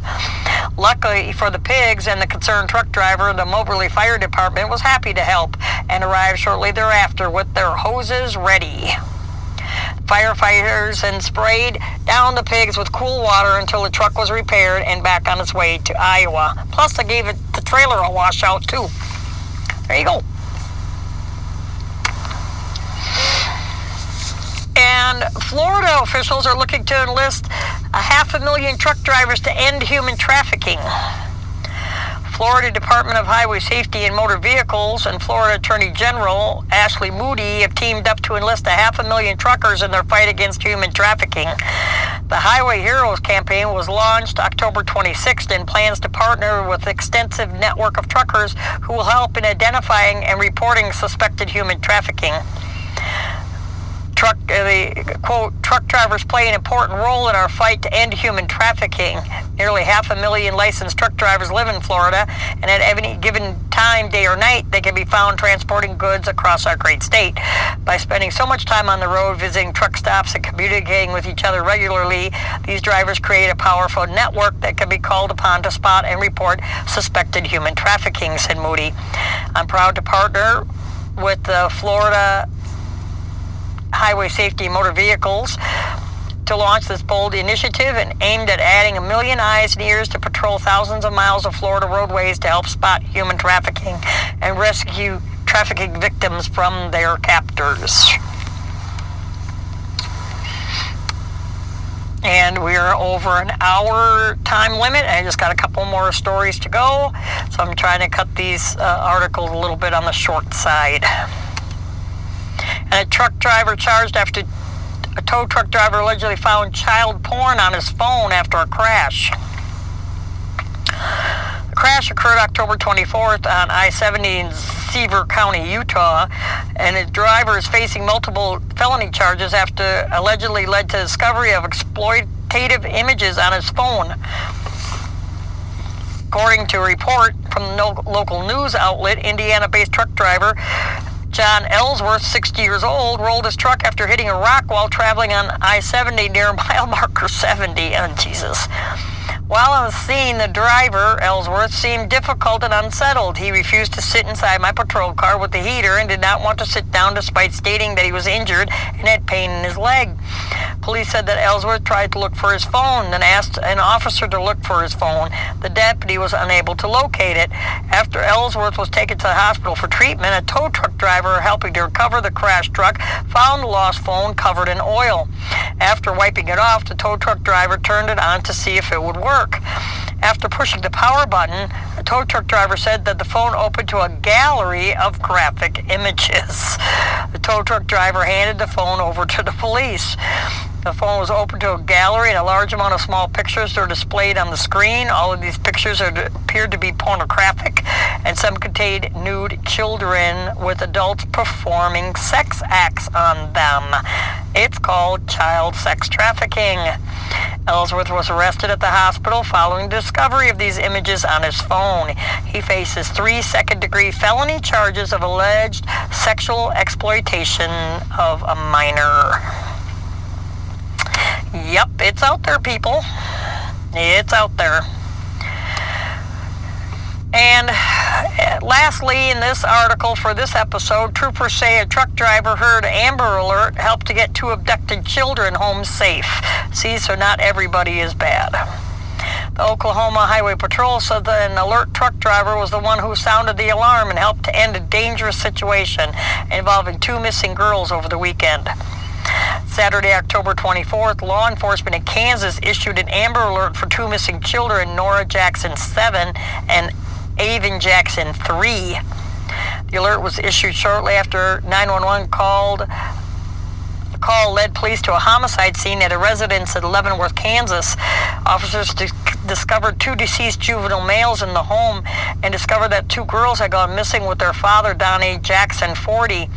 Luckily for the pigs and the concerned truck driver, the Moberly Fire Department was happy to help and arrived shortly thereafter with their hoses ready. Firefighters then sprayed down the pigs with cool water until the truck was repaired and back on its way to Iowa. Plus, they gave the trailer a washout, too. There you go. And Florida officials are looking to enlist 500,000 truck drivers to end human trafficking. Florida Department of Highway Safety and Motor Vehicles and Florida Attorney General Ashley Moody have teamed up to enlist 500,000 truckers in their fight against human trafficking. The Highway Heroes campaign was launched October 26th and plans to partner with an extensive network of truckers who will help in identifying and reporting suspected human trafficking. Truck drivers play an important role in our fight to end human trafficking. Nearly 500,000 licensed truck drivers live in Florida, and at any given time, day or night, they can be found transporting goods across our great state. By spending so much time on the road, visiting truck stops, and communicating with each other regularly, these drivers create a powerful network that can be called upon to spot and report suspected human trafficking, said Moody. I'm proud to partner with the Florida highway safety in motor vehicles to launch this bold initiative and aimed at adding 1 million eyes and ears to patrol thousands of miles of Florida roadways to help spot human trafficking and rescue trafficking victims from their captors. And we're over an hour time limit. I just got a couple more stories to go, so I'm trying to cut these articles a little bit on the short side. And a truck driver charged after a tow truck driver allegedly found child porn on his phone after a crash. The crash occurred October 24th on I-70 in Sevier County, Utah, and the driver is facing multiple felony charges after allegedly led to the discovery of exploitative images on his phone. According to a report from the local news outlet, Indiana-based truck driver John Ellsworth, 60 years old, rolled his truck after hitting a rock while traveling on I-70 near mile marker 70. Oh, Jesus. While on the scene, the driver, Ellsworth, seemed difficult and unsettled. He refused to sit inside my patrol car with the heater and did not want to sit down despite stating that he was injured and had pain in his leg. Police said that Ellsworth tried to look for his phone, then asked an officer to look for his phone. The deputy was unable to locate it. After Ellsworth was taken to the hospital for treatment, a tow truck driver helping to recover the crashed truck found the lost phone covered in oil. After wiping it off, the tow truck driver turned it on to see if it would work. After pushing the power button, the tow truck driver said that the phone opened to a gallery of graphic images. The tow truck driver handed the phone over to the police. The phone was opened to a gallery and a large amount of small pictures were displayed on the screen. All of these pictures appeared to be pornographic, and some contained nude children with adults performing sex acts on them. It's called child sex trafficking. Ellsworth was arrested at the hospital following the discovery of these images on his phone. He faces 3 second-degree felony charges of alleged sexual exploitation of a minor. Yep, it's out there, people. It's out there. And lastly, in this article for this episode, troopers say a truck driver heard Amber Alert helped to get 2 abducted children home safe. See, so not everybody is bad. The Oklahoma Highway Patrol said that an alert truck driver was the one who sounded the alarm and helped to end a dangerous situation involving 2 missing girls over the weekend. Saturday, October 24th, law enforcement in Kansas issued an Amber Alert for 2 missing children, Nora Jackson, 7, and Avon Jackson, 3. The alert was issued shortly after 911 called. The call led police to a homicide scene at a residence at Leavenworth, Kansas. Officers discovered 2 deceased juvenile males in the home and discovered that 2 girls had gone missing with their father, Donnie Jackson, 40.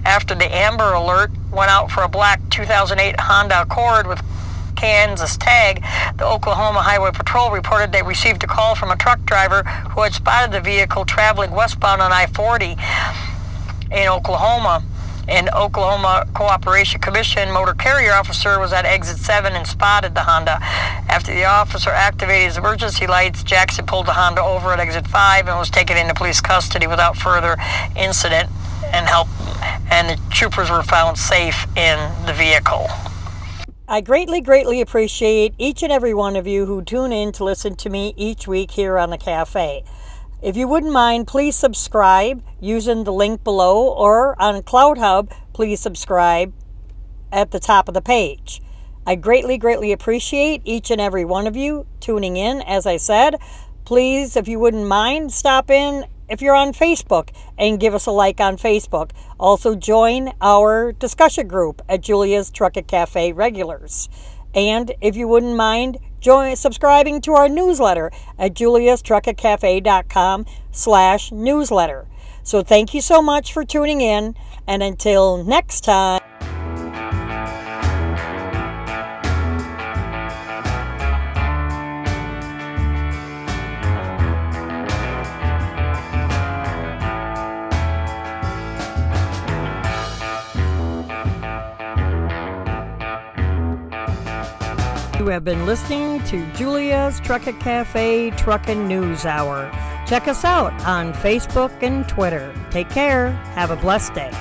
After the Amber Alert went out for a black 2008 Honda Accord with Kansas tag, the Oklahoma Highway Patrol reported they received a call from a truck driver who had spotted the vehicle traveling westbound on I-40 in Oklahoma. An Oklahoma Cooperation Commission motor carrier officer was at exit 7 and spotted the Honda. After the officer activated his emergency lights, Jackson pulled the Honda over at exit 5 and was taken into police custody without further incident and the troopers were found safe in the vehicle. I greatly appreciate each and every one of you who tune in to listen to me each week here on the cafe. If you wouldn't mind, please subscribe using the link below, or on CloudHub, please subscribe at the top of the page. I greatly appreciate each and every one of you tuning in. As I said, please, if you wouldn't mind, stop in if you're on Facebook and give us a like on Facebook. Also join our discussion group at Julia's Truck Cafe Regulars. And if you wouldn't mind, subscribing to our newsletter at juliastruckatcafe.com/newsletter. So thank you so much for tuning in, and until next time. You have been listening to Julia's Truck Cafe Truckin' News Hour. Check us out on Facebook and Twitter. Take care. Have a blessed day.